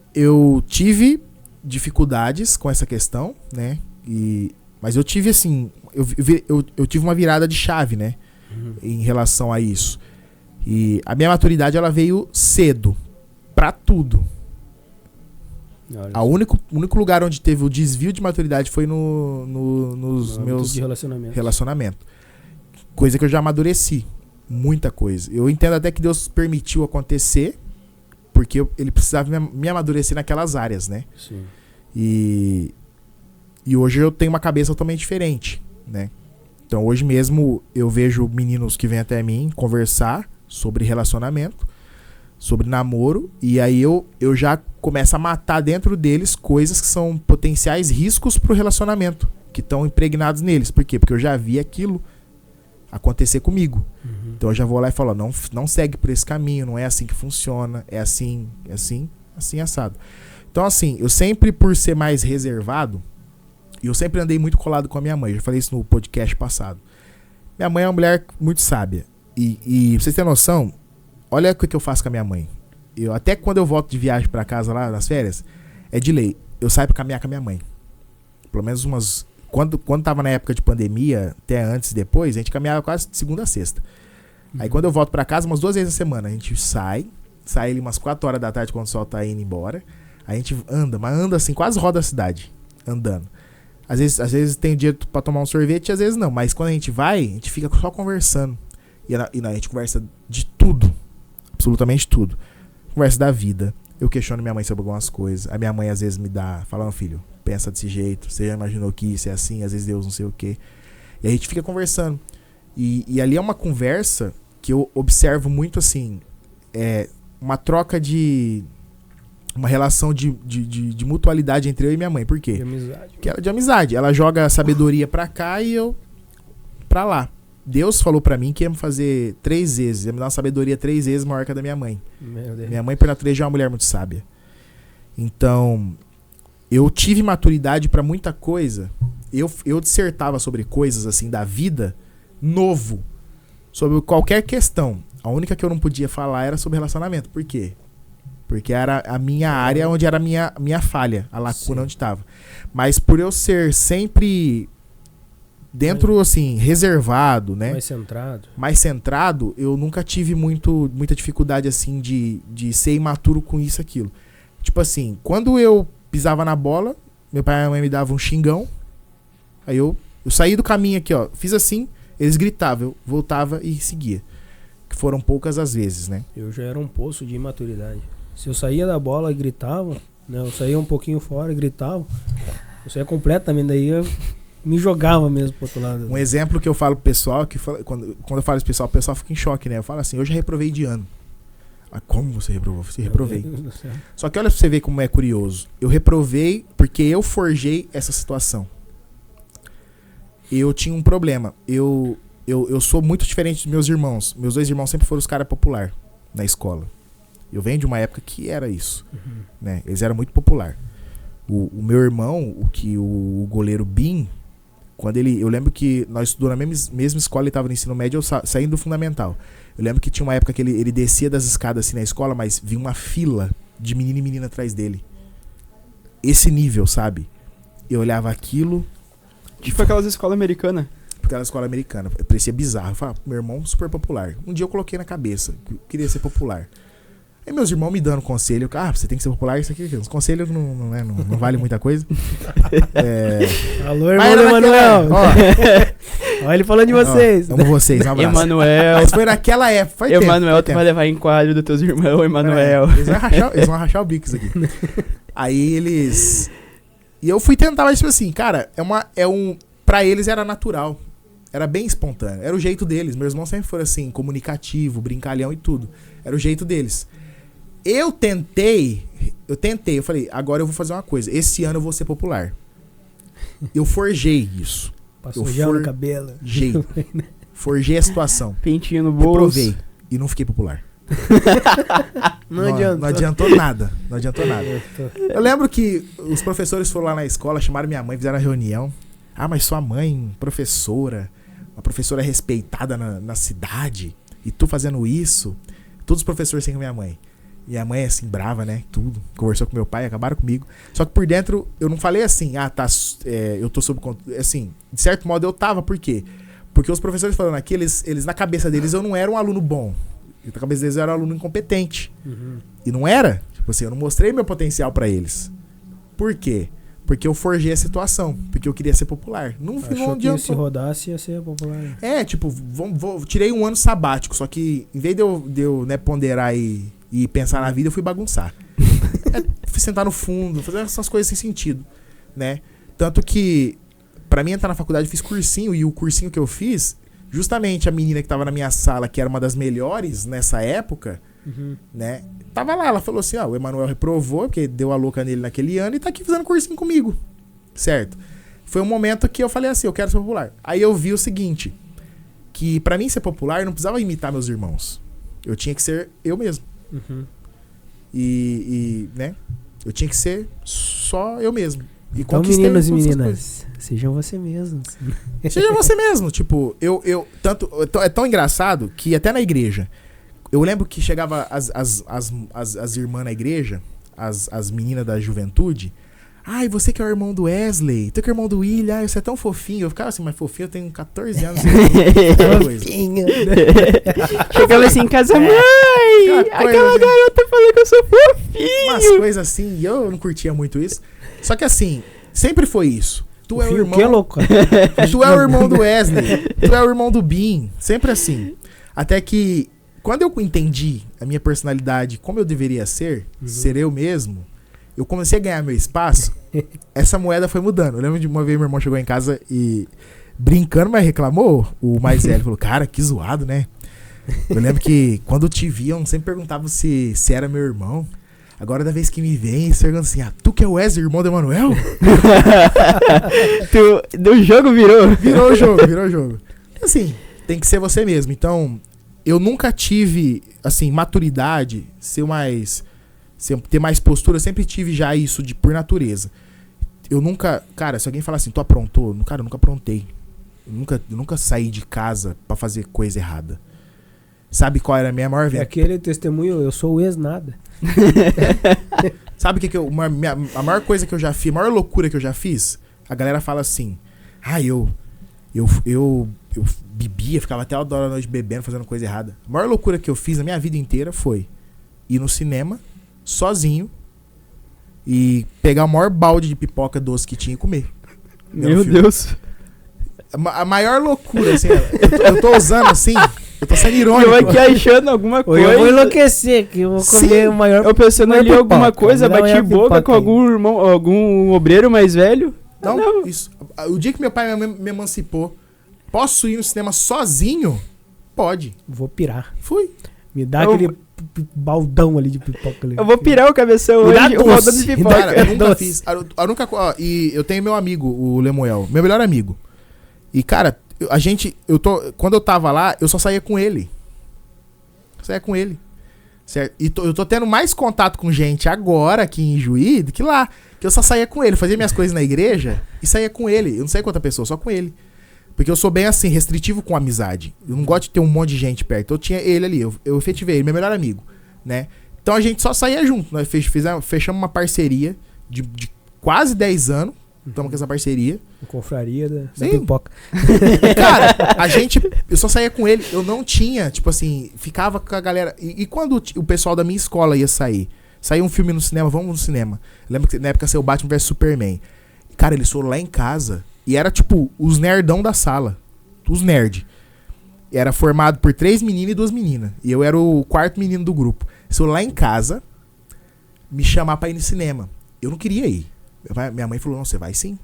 Eu tive dificuldades com essa questão, né? Mas eu tive assim... Eu tive uma virada de chave, né? Em relação a isso. E a minha maturidade, ela veio cedo. Pra tudo. O único lugar onde teve o desvio de maturidade foi nos meus de relacionamento. Coisa que eu já amadureci. Muita coisa. Eu entendo até que Deus permitiu acontecer porque ele precisava me amadurecer naquelas áreas, né? Sim. E hoje eu tenho uma cabeça totalmente diferente, né? Então hoje mesmo eu vejo meninos que vêm até mim conversar sobre relacionamento, sobre namoro, e aí eu já começo a matar dentro deles coisas que são potenciais riscos pro relacionamento, que estão impregnados neles. Por quê? Porque eu já vi aquilo acontecer comigo. Uhum. Então eu já vou lá e falo, não segue por esse caminho, não é assim que funciona, é assim, assado. Então assim, eu sempre, por ser mais reservado, e eu sempre andei muito colado com a minha mãe, já falei isso no podcast passado. Minha mãe é uma mulher muito sábia, e pra vocês terem noção, olha o que eu faço com a minha mãe. Até quando eu volto de viagem pra casa lá nas férias, é de lei, eu saio pra caminhar com a minha mãe. Pelo menos umas... Quando tava na época de pandemia, até antes e depois, a gente caminhava quase de segunda a sexta. Aí quando eu volto pra casa, umas 2 vezes a semana, a gente sai ali umas 4 horas da tarde quando o sol tá indo embora. A gente anda, mas anda assim, quase roda a cidade, andando. Às vezes tem dia pra tomar um sorvete e às vezes não. Mas quando a gente vai, a gente fica só conversando. E a gente conversa de tudo. Absolutamente tudo. Conversa da vida. Eu questiono minha mãe sobre algumas coisas. A minha mãe às vezes me dá, fala, não, filho, pensa desse jeito. Você já imaginou que isso é assim? Às vezes Deus não sei o quê. E a gente fica conversando. E ali é uma conversa que eu observo muito assim. Uma troca de... Uma relação de mutualidade entre eu e minha mãe. Por quê? De amizade. De amizade. Ela joga a sabedoria pra cá e eu pra lá. Deus falou pra mim que ia me fazer 3 vezes. Ia me dar uma sabedoria 3 vezes maior que a da minha mãe. Meu Deus. Minha mãe, por natureza, é uma mulher muito sábia. Então, eu tive maturidade pra muita coisa. Eu dissertava sobre coisas assim da vida novo. Sobre qualquer questão. A única que eu não podia falar era sobre relacionamento. Por quê? Porque era a minha área onde era a minha falha, a lacuna onde estava. Mas por eu ser sempre dentro, assim, reservado, né? Mais centrado, eu nunca tive muita dificuldade, assim, de ser imaturo com isso, aquilo. Tipo assim, quando eu pisava na bola, meu pai e minha mãe me davam um xingão, aí eu saí do caminho aqui, ó, fiz assim, eles gritavam, eu voltava e seguia. Que foram poucas as vezes, né? Eu já era um poço de imaturidade. Se eu saía da bola e gritava, né, eu saía um pouquinho fora e gritava, eu saía completamente, daí eu me jogava mesmo pro outro lado. Um exemplo que eu falo pro pessoal, quando eu falo pro pessoal, o pessoal fica em choque, né? Eu falo assim, eu já reprovei de ano. Ah, como você reprovou? Você reprovei. Só que olha pra você ver como é curioso. Eu reprovei porque eu forjei essa situação. Eu tinha um problema. Eu sou muito diferente dos meus irmãos. Meus 2 irmãos sempre foram os caras populares na escola. Eu venho de uma época que era isso, né? Eles eram muito popular. O meu irmão, o goleiro Bim, eu lembro que nós estudamos na mesma escola, ele estava no ensino médio, eu saindo do fundamental. Eu lembro que tinha uma época que ele descia das escadas assim na escola, mas vinha uma fila de menino e menina atrás dele. Esse nível, sabe? Eu olhava aquilo... Tipo aquelas escolas americanas. Aquela escola americana. Parecia bizarro. Eu falava, meu irmão super popular. Um dia eu coloquei na cabeça que eu queria ser popular. Aí meus irmãos me dando conselho, você tem que ser popular, isso aqui. Os conselhos não vale muita coisa. Alô, irmão Emanuel. Olha ele falando de vocês. Amo vocês, um abraço. Emanuel. Mas foi naquela época, Emanuel, tu vai levar em quadro dos teus irmãos, Emanuel. Eles vão rachar o bico isso aqui. Aí eles... E eu fui tentar, mas tipo assim, cara, pra eles era natural. Era bem espontâneo. Era o jeito deles. Meus irmãos sempre foram assim, comunicativo, brincalhão e tudo. Era o jeito deles. Eu falei, agora eu vou fazer uma coisa. Esse ano eu vou ser popular. Eu forjei isso. Passou gel no cabelo. Forjei a situação. Pentinho no bolso. Reprovei. E não fiquei popular. Não adiantou. Não adiantou nada. Eu lembro que os professores foram lá na escola, chamaram minha mãe, fizeram a reunião. Ah, mas sua mãe, professora, uma professora respeitada na cidade, e tu fazendo isso. Todos os professores sem minha mãe. Minha mãe, assim, brava, né? Tudo. Conversou com meu pai, acabaram comigo. Só que por dentro, eu não falei assim, eu tô sob controle. Assim, de certo modo eu tava, por quê? Porque os professores falando aqui, eles na cabeça deles, eu não era um aluno bom. Na cabeça deles eu era um aluno incompetente. E não era. Tipo assim, eu não mostrei meu potencial pra eles. Por quê? Porque eu forjei a situação. Porque eu queria ser popular. Não adiantou. Se rodasse, ia ser popular. Tirei um ano sabático. Só que, em vez de eu né, ponderar e e pensar na vida, eu fui bagunçar. Fui sentar no fundo, fazer essas coisas sem sentido, né? Tanto que, pra mim entrar na faculdade, eu fiz cursinho, e o cursinho que eu fiz, justamente a menina que tava na minha sala, que era uma das melhores nessa época, né? Tava lá, ela falou assim, ó, o Emanuel reprovou, porque deu a louca nele naquele ano, e tá aqui fazendo cursinho comigo, certo? Foi um momento que eu falei assim, eu quero ser popular. Aí eu vi o seguinte, que pra mim ser popular, eu não precisava imitar meus irmãos. Eu tinha que ser eu mesmo. Né? Eu tinha que ser só eu mesmo. E então, meninos e meninas, sejam você mesmos. Seja você mesmo. Tipo, é tão engraçado que até na igreja, eu lembro que chegava as irmãs na igreja, as meninas da juventude. Ai, você que é o irmão do Wesley, tu que é o irmão do William, ai, você é tão fofinho. Eu ficava assim, mas fofinho, eu tenho 14 anos. Fofinho. Chegava assim em casa, mãe, aquela garota falou que eu sou fofinho. Umas coisas assim, e eu não curtia muito isso. Só que assim, sempre foi isso. Tu é o irmão. Que louco? Tu é o irmão do Wesley, tu é o irmão do Bin. Sempre assim. Até que, quando eu entendi a minha personalidade, como eu deveria ser eu mesmo, eu comecei a ganhar meu espaço, essa moeda foi mudando. Eu lembro de uma vez meu irmão chegou em casa e, brincando, mas reclamou, o mais velho falou, cara, que zoado, né? Eu lembro que quando eu te via, eu sempre perguntava se era meu irmão. Agora, da vez que me vem, você pergunta assim, tu que é o Wesley, irmão do Emanuel? Do jogo virou. Virou o jogo. Assim, tem que ser você mesmo. Então, eu nunca tive, assim, maturidade, ter mais postura, eu sempre tive já isso por natureza. Eu nunca, cara, se alguém falar assim, tu aprontou? Cara, eu nunca aprontei. Eu nunca saí de casa pra fazer coisa errada. Sabe qual era a minha maior venda? Aquele testemunho, eu sou o ex-nada. Sabe o que a maior coisa que eu já fiz, a maior loucura que eu já fiz? A galera fala assim, eu bebia, ficava até a hora da noite bebendo, fazendo coisa errada. A maior loucura que eu fiz na minha vida inteira foi ir no cinema, sozinho, e pegar o maior balde de pipoca doce que tinha e comer. Meu Deus. A maior loucura, assim, eu tô usando assim, eu tô sendo irônico. Eu aqui achando alguma coisa. Eu vou enlouquecer, que eu vou comer o maior. Eu pensando ali alguma coisa, bati boca com algum irmão, algum obreiro mais velho. Não, isso. O dia que meu pai me emancipou, posso ir no cinema sozinho? Pode. Vou pirar. Fui. Me dá aquele baldão ali de pipoca ali. Eu vou pirar o cabeção hoje, o baldão de pipoca. Cara, eu nunca fiz. E eu tenho meu amigo, o Lemuel, meu melhor amigo. E, cara, quando eu tava lá, eu só saía com ele. Certo? E eu tô tendo mais contato com gente agora aqui em Juí do que lá. Que eu só saía com ele, fazia minhas coisas na igreja e saía com ele. Eu não saía com outra pessoa, só com ele. Porque eu sou bem assim, restritivo com amizade. Eu não gosto de ter um monte de gente perto. Eu tinha ele ali, eu efetivei ele, meu melhor amigo, né? Então a gente só saía junto. Nós fechamos uma parceria de quase 10 anos. Estamos com essa parceria. Confraria da pipoca. Cara, eu só saía com ele. Eu não tinha, tipo assim, ficava com a galera. E quando o pessoal da minha escola ia sair? Saiu um filme no cinema, vamos no cinema. Eu lembro que na época saiu Batman vs Superman. Cara, eles foram lá em casa. E era tipo os nerdão da sala. Os nerd. E era formado por 3 meninos e 2 meninas. E eu era o 4º menino do grupo. Eles foram lá em casa me chamar pra ir no cinema. Eu não queria ir. Minha mãe falou, não, você vai sim.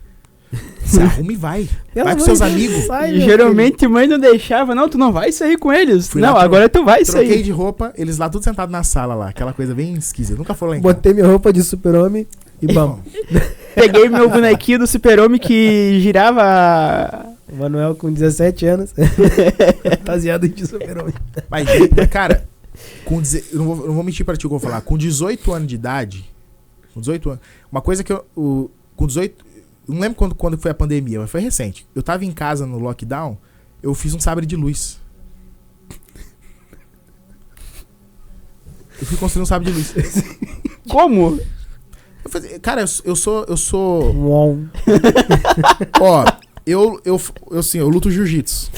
Você arruma e vai. Vai com seus amigos. E geralmente mãe não deixava. Não, tu não vai sair com eles. Não, agora tu vai sair. Troquei de roupa, eles lá tudo sentados na sala lá. Aquela coisa bem esquisita. Nunca foram lá em casa. Botei minha roupa de super-homem e vamos. Peguei meu bonequinho do super-homem que girava... O Manuel com 17 anos. Fantasiado de super-homem. Mas, cara, eu não vou mentir pra ti o que eu vou falar. Com 18 anos de idade... Com 18 anos... Uma coisa que eu... Com 18... Eu não lembro quando foi a pandemia, mas foi recente. Eu tava em casa no lockdown, eu fiz um sabre de luz. Eu fui construir um sabre de luz. Como? Cara, eu sou... Uau. Ó, eu luto jiu-jitsu.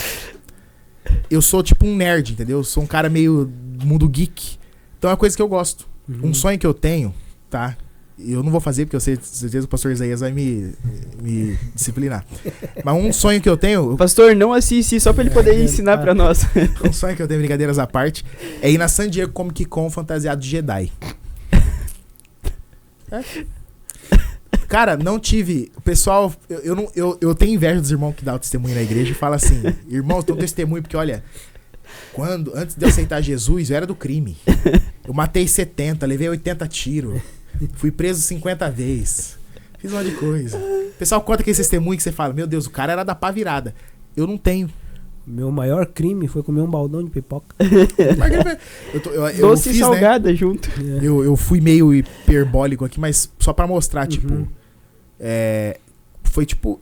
Eu sou tipo um nerd, entendeu? Eu sou um cara meio mundo geek. Então é uma coisa que eu gosto. Um sonho que eu tenho, tá? eu não vou fazer porque eu sei certeza que o pastor Isaías vai me disciplinar. Mas um sonho que eu tenho... Pastor, não assiste só pra ele poder ensinar pra nós. Um sonho que eu tenho, brincadeiras à parte, é ir na San Diego Comic Con fantasiado de Jedi. Cara, não tive... O pessoal... Eu tenho inveja dos irmãos que dão o testemunho na igreja e fala assim... Irmãos, dão testemunho porque, olha... Antes de eu aceitar Jesus, eu era do crime. Eu matei 70, levei 80 tiros. Fui preso 50 vezes. Fiz um monte de coisa. O pessoal conta aquele testemunho que você fala... Meu Deus, o cara era da pá virada. Eu não tenho. Meu maior crime foi comer um baldão de pipoca. Doce e salgada, né, junto. Eu fui meio hiperbólico aqui, mas só pra mostrar, tipo... foi tipo...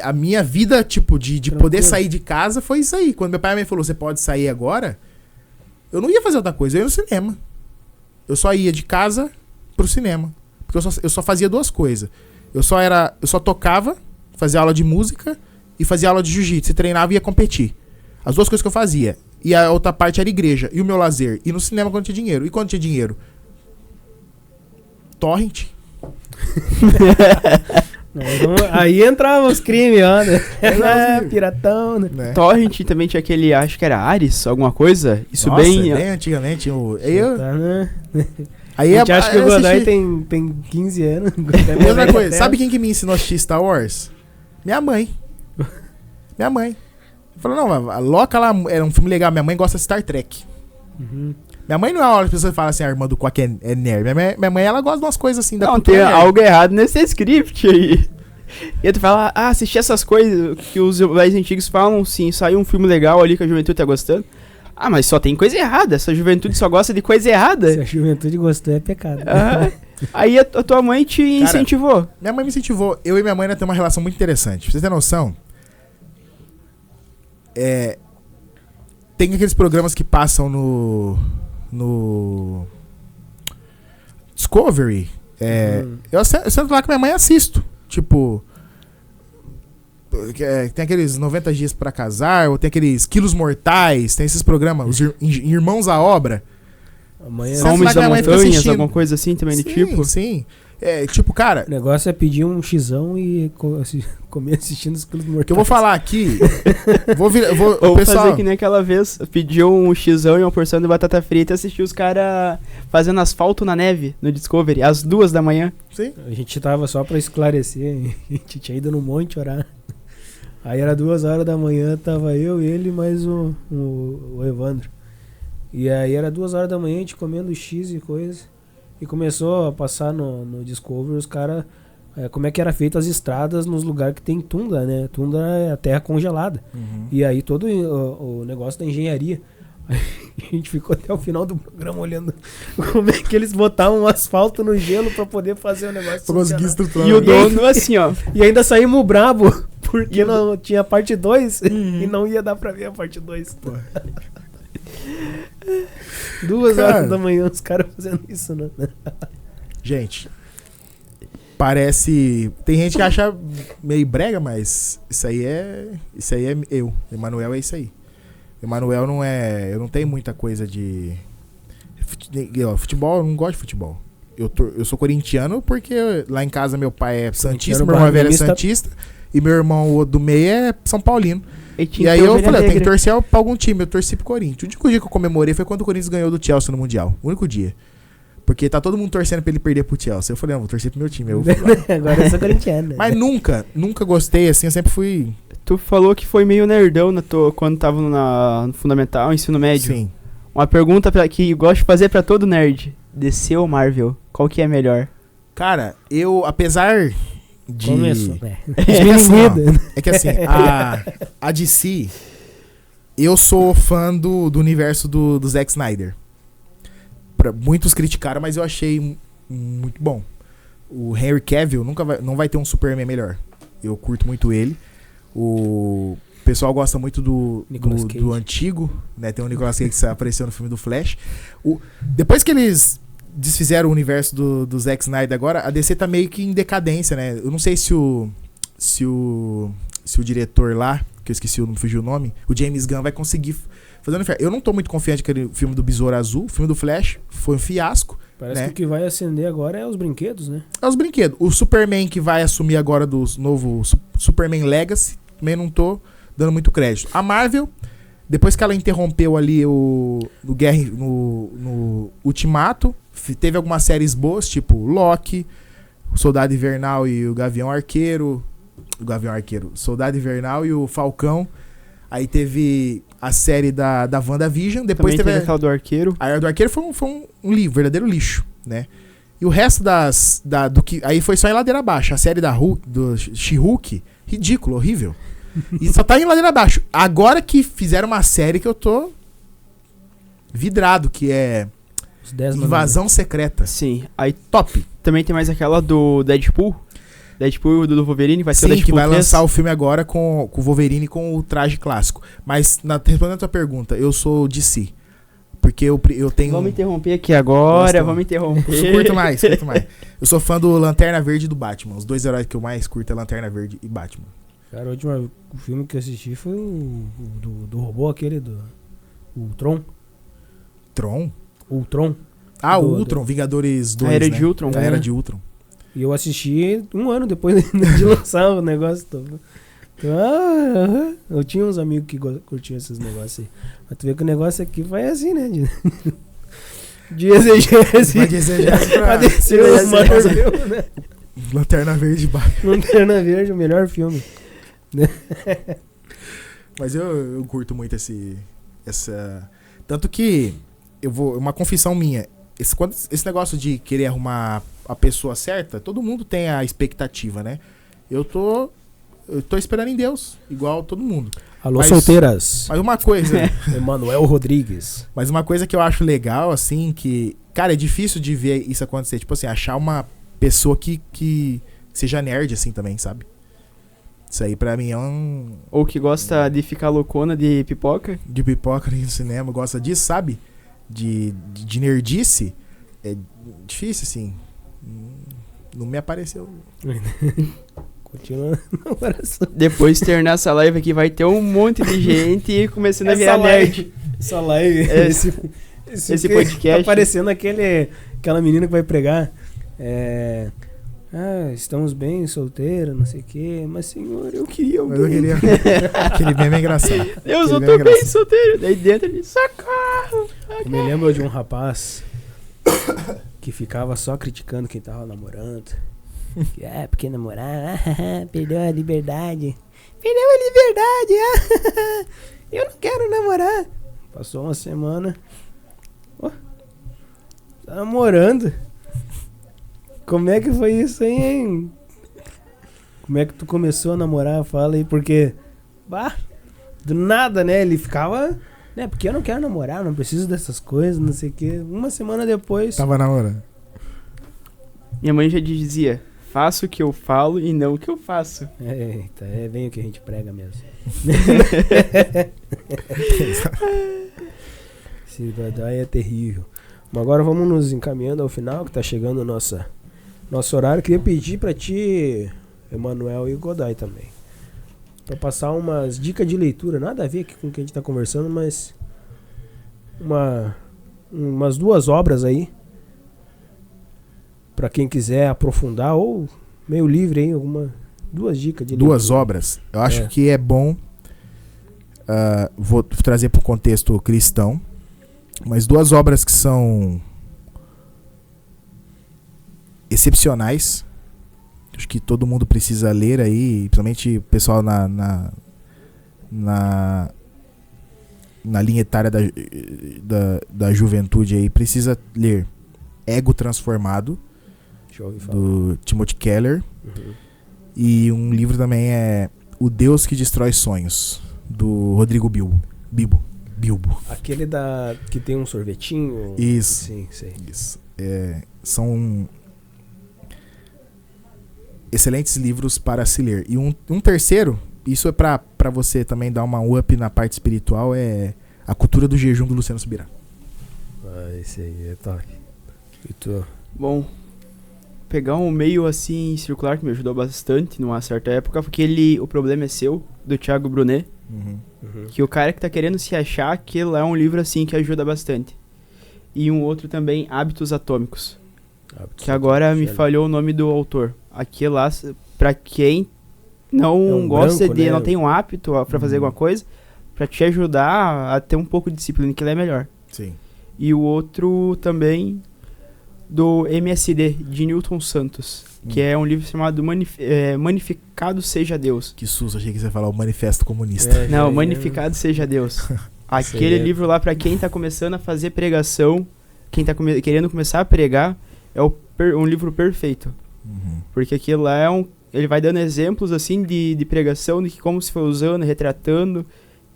A minha vida, tipo, de poder sair de casa foi isso aí. Quando meu pai e minha mãe falou, você pode sair agora, eu não ia fazer outra coisa, eu ia no cinema. Eu só ia de casa pro cinema. Porque eu só fazia duas coisas. Eu só tocava, fazia aula de música e fazia aula de jiu-jitsu. Treinava e ia competir. As duas coisas que eu fazia. E a outra parte era igreja. E o meu lazer. E no cinema quando tinha dinheiro. E quando tinha dinheiro? Torrent. Aí entravam os crimes, ó, né? Piratão, né? Torrent também tinha aquele, acho que era Ares, alguma coisa. Isso. Nossa, bem antigamente. Tá, né? Aí a gente acha que o Godoy tem 15 anos. Outra coisa, sabe quem que me ensinou a assistir Star Wars? Minha mãe. Minha mãe. Falou, não, a Loca lá era um filme legal. Minha mãe gosta de Star Trek. Minha mãe não é uma hora que as pessoas falam assim, a irmã do Quack é nerd. Minha mãe, ela gosta de umas coisas assim da não, tem algo errado nesse script aí. E tu fala, assistir essas coisas que os mais antigos falam, sim, saiu um filme legal ali que a juventude tá gostando. Mas só tem coisa errada, essa juventude só gosta de coisa errada. Se a juventude gostou, é pecado. Aí a tua mãe te incentivou. Cara, minha mãe me incentivou. Eu e minha mãe ainda temos uma relação muito interessante. Pra vocês terem noção, tem aqueles programas que passam no Discovery. Eu sento lá com minha mãe e assisto. Tipo, tem aqueles 90 dias pra casar, ou tem aqueles Quilos Mortais, tem esses programas, os Irmãos à Obra. Homens da Montanhas, alguma coisa assim também do tipo. Sim. Tipo, cara... O negócio é pedir um xizão e comer assistindo os Quilos Mortais. Que eu vou falar aqui... Ou pessoal... fazer que nem aquela vez, pediu um xizão e uma porção de batata frita e assistiu os caras fazendo asfalto na neve no Discovery, às 2 da manhã. Sim. A gente tava só pra esclarecer, a gente tinha ido no monte orar. Aí era 2 horas da manhã, tava eu, ele e mais o Evandro. E aí era 2 horas da manhã, a gente comendo X e coisa. E começou a passar no Discovery os caras... como é que era feito as estradas nos lugares que tem tundra, né? Tundra é a terra congelada. E aí todo o negócio da engenharia. Aí a gente ficou até o final do programa olhando como é que eles botavam um asfalto no gelo pra poder fazer o negócio funcionar. E o dono assim, ó. E ainda saímos brabo, porque não tinha parte 2 e não ia dar pra ver a parte 2. 2 horas da manhã os caras fazendo isso, né? Gente, parece... Tem gente que acha meio brega, mas isso aí é eu. Emanuel é isso aí. Emanuel não é... Eu não tenho muita coisa de... Futebol, eu não gosto de futebol. Eu sou corintiano porque lá em casa meu pai é santista, meu irmão velho é santista e meu irmão do meio é São Paulino. E aí eu falei, eu tenho que torcer pra algum time. Eu torci pro Corinthians. O único dia que eu comemorei foi quando o Corinthians ganhou do Chelsea no Mundial. O único dia. Porque tá todo mundo torcendo pra ele perder pro Chelsea. Eu falei, não, vou torcer pro meu time. Agora eu sou corintiano. Mas nunca gostei, assim, eu sempre fui... Tu falou que foi meio nerdão quando tava no fundamental, ensino médio. Sim. Uma pergunta que eu gosto de fazer pra todo nerd. DC ou Marvel? Qual que é melhor? Cara, eu, apesar de... Começou, né? É que assim, a DC, eu sou fã do universo do Zack Snyder. Muitos criticaram, mas eu achei muito bom. O Henry Cavill não vai ter um Superman melhor. Eu curto muito ele. O pessoal gosta muito do antigo, né? Tem o Nicolas Cage que apareceu no filme do Flash. Depois que eles desfizeram o universo do Zack Snyder agora, a DC tá meio que em decadência, né? Eu não sei se o diretor lá, que eu esqueci, me fugiu o nome, o James Gunn vai conseguir fazer um inferno. Eu não tô muito confiante que aquele filme do Besouro Azul, o filme do Flash, foi um fiasco. Parece né? que o que vai acender agora é os brinquedos, né? É os brinquedos. O Superman que vai assumir agora do novo Superman Legacy, também não tô dando muito crédito. A Marvel, depois que ela interrompeu ali no Ultimato, teve algumas séries boas, tipo Loki, o Soldado Invernal e o Gavião Arqueiro. Soldado Invernal e o Falcão. Aí teve a série da WandaVision. Depois Também teve aquela do Arqueiro. A do Arqueiro foi um livro, verdadeiro lixo, né? E o resto do que aí foi só em ladeira abaixo. A série do She-Hulk, ridículo, horrível. E só tá em ladeira abaixo. Agora que fizeram uma série que eu tô vidrado, que é Os 10 Invasão Secreta. Sim. Aí Top. também tem mais aquela do Deadpool. Deadpool e do Wolverine, vai ser o Sim, Deadpool que vai 3. lançar o filme agora com o Wolverine com o traje clássico. Mas, respondendo a tua pergunta, eu sou DC. Porque eu tenho... Vamos interromper aqui agora, vamos interromper. Curto mais. Eu sou fã do Lanterna Verde e do Batman. Os dois heróis que eu mais curto é Lanterna Verde e Batman. Cara, o filme que eu assisti foi o do robô aquele o Ultron. Tron? Ultron. Ah, o Ultron, Vingadores 2, A Era né? de Ultron. A Era de Ultron. E eu assisti 1 ano depois de lançar o negócio todo. Então, eu tinha uns amigos que curtiam esses negócios aí. Mas tu vê que o negócio aqui vai assim, né? De exegese. Vai de exegese pra- Pra descer o Marvel, né? Lanterna Verde e Batman. Lanterna Verde, o melhor filme. Mas eu curto muito essa... Tanto que, uma confissão minha, esse negócio de querer arrumar a pessoa certa, todo mundo tem a expectativa, né? Eu tô esperando em Deus, igual todo mundo. Alô, solteiras. Mas uma coisa... Emanuel Rodrigues. Mas uma coisa que eu acho legal, assim, que... Cara, é difícil de ver isso acontecer. Tipo assim, achar uma pessoa que seja nerd, assim, também, sabe? Isso aí pra mim é um... Ou que gosta de ficar loucona de pipoca. De pipoca no cinema, gosta disso, sabe? De nerdice. É difícil, assim. Não me apareceu. Continua na oração. Depois de terminar essa live aqui, vai ter um monte de gente começando a virar nerd. Essa live, Esse podcast. Tá parecendo aquela menina que vai pregar. Estamos bem, solteiro, não sei o quê. Mas, senhor, eu queria alguém. Mas eu queria... Aquele meme é engraçado. Eu só Aquele tô meme é bem engraçado. solteiro. Daí dentro ele, socorro. Eu me lembro de um rapaz que ficava só criticando quem tava namorando. Porque namorar, perdeu a liberdade. Perdeu a liberdade, eu não quero namorar. Passou uma semana. Tá namorando. Como é que foi isso aí, hein? Como é que tu começou a namorar? Fala aí, porque... do nada, né? Ele ficava... Né? Porque eu não quero namorar, não preciso dessas coisas, não sei o quê. Uma semana depois... Tava namorando. Minha mãe já dizia, faço o que eu falo e não o que eu faço. Eita, é bem o que a gente prega mesmo. Esse Godói é terrível. Mas agora vamos nos encaminhando ao final, que tá chegando o nosso horário. Queria pedir pra ti, Emanuel e Godói também, pra passar umas dicas de leitura. Nada a ver aqui com o que a gente tá conversando, mas umas 2 obras aí pra quem quiser aprofundar, ou meio livre aí, 2 dicas de leitura. 2 obras. Eu acho que é bom. Vou trazer para o contexto cristão. Mas 2 obras que são excepcionais. Acho que todo mundo precisa ler aí, principalmente o pessoal na linha etária da juventude aí, precisa ler Ego Transformado, do Timothy Keller. Uhum. E um livro também é O Deus que Destrói Sonhos, do Rodrigo Bilbo. Aquele que tem um sorvetinho. Isso. Sim, sei. Isso. São excelentes livros para se ler. E um terceiro, isso é pra você também dar uma up na parte espiritual, é A Cultura do Jejum, do Luciano Subirá. Esse aí é top. E tu? Bom, pegar um meio assim circular que me ajudou bastante numa certa época foi aquele O Problema é Seu, do Thiago Brunet. Que o cara que tá querendo se achar, aquilo é um livro assim que ajuda bastante. E um outro também, Hábitos Atômicos. Que agora me falhou o nome do autor. Aquilo lá, pra quem não gosta branco, de, né? não tem um hábito pra fazer alguma coisa, pra te ajudar a ter um pouco de disciplina, que ele é melhor. Sim. E o outro também do MSD, de Newton Santos, que é um livro chamado Magnificado Seja Deus. Que susto, achei que você ia falar o Manifesto Comunista. Não, Magnificado Seja Deus. Aquele livro lá, pra quem tá começando a fazer pregação, quem tá querendo começar a pregar, é um livro perfeito. Porque aquilo lá ele vai dando exemplos assim de pregação, de como se foi usando, retratando.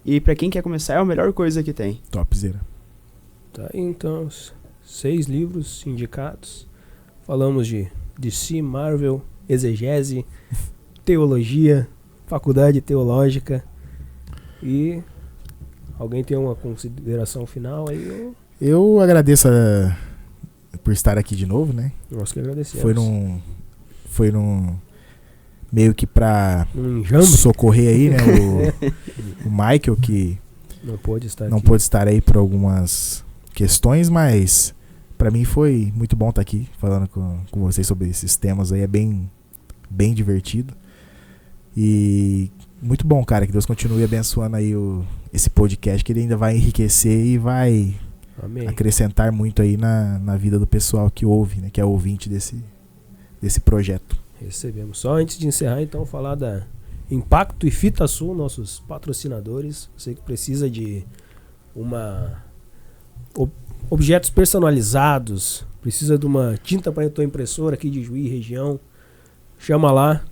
E pra quem quer começar, é a melhor coisa que tem. Topzera. Tá aí, então, 6 livros indicados. Falamos de DC, Marvel, exegese, teologia, faculdade teológica. E alguém tem uma consideração final aí? Eu agradeço por estar aqui de novo, né? Nós que agradecemos. Foi num meio que pra enjambre. Socorrer aí, né? O Michael, que não pôde estar aí por algumas questões, mas pra mim foi muito bom estar aqui falando com vocês sobre esses temas aí. É bem divertido. E muito bom, cara. Que Deus continue abençoando aí esse podcast, que ele ainda vai enriquecer e vai acrescentar muito aí na vida do pessoal que ouve, né? Que é ouvinte desse projeto. Recebemos. Só antes de encerrar, então, falar da Impacto e Fita Sul, nossos patrocinadores. Você que precisa de objetos personalizados, precisa de uma tinta para a tua impressora aqui de Juí, região, chama lá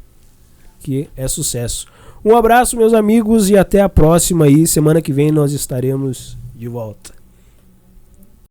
que é sucesso. Um abraço, meus amigos, e até a próxima aí. Semana que vem nós estaremos de volta.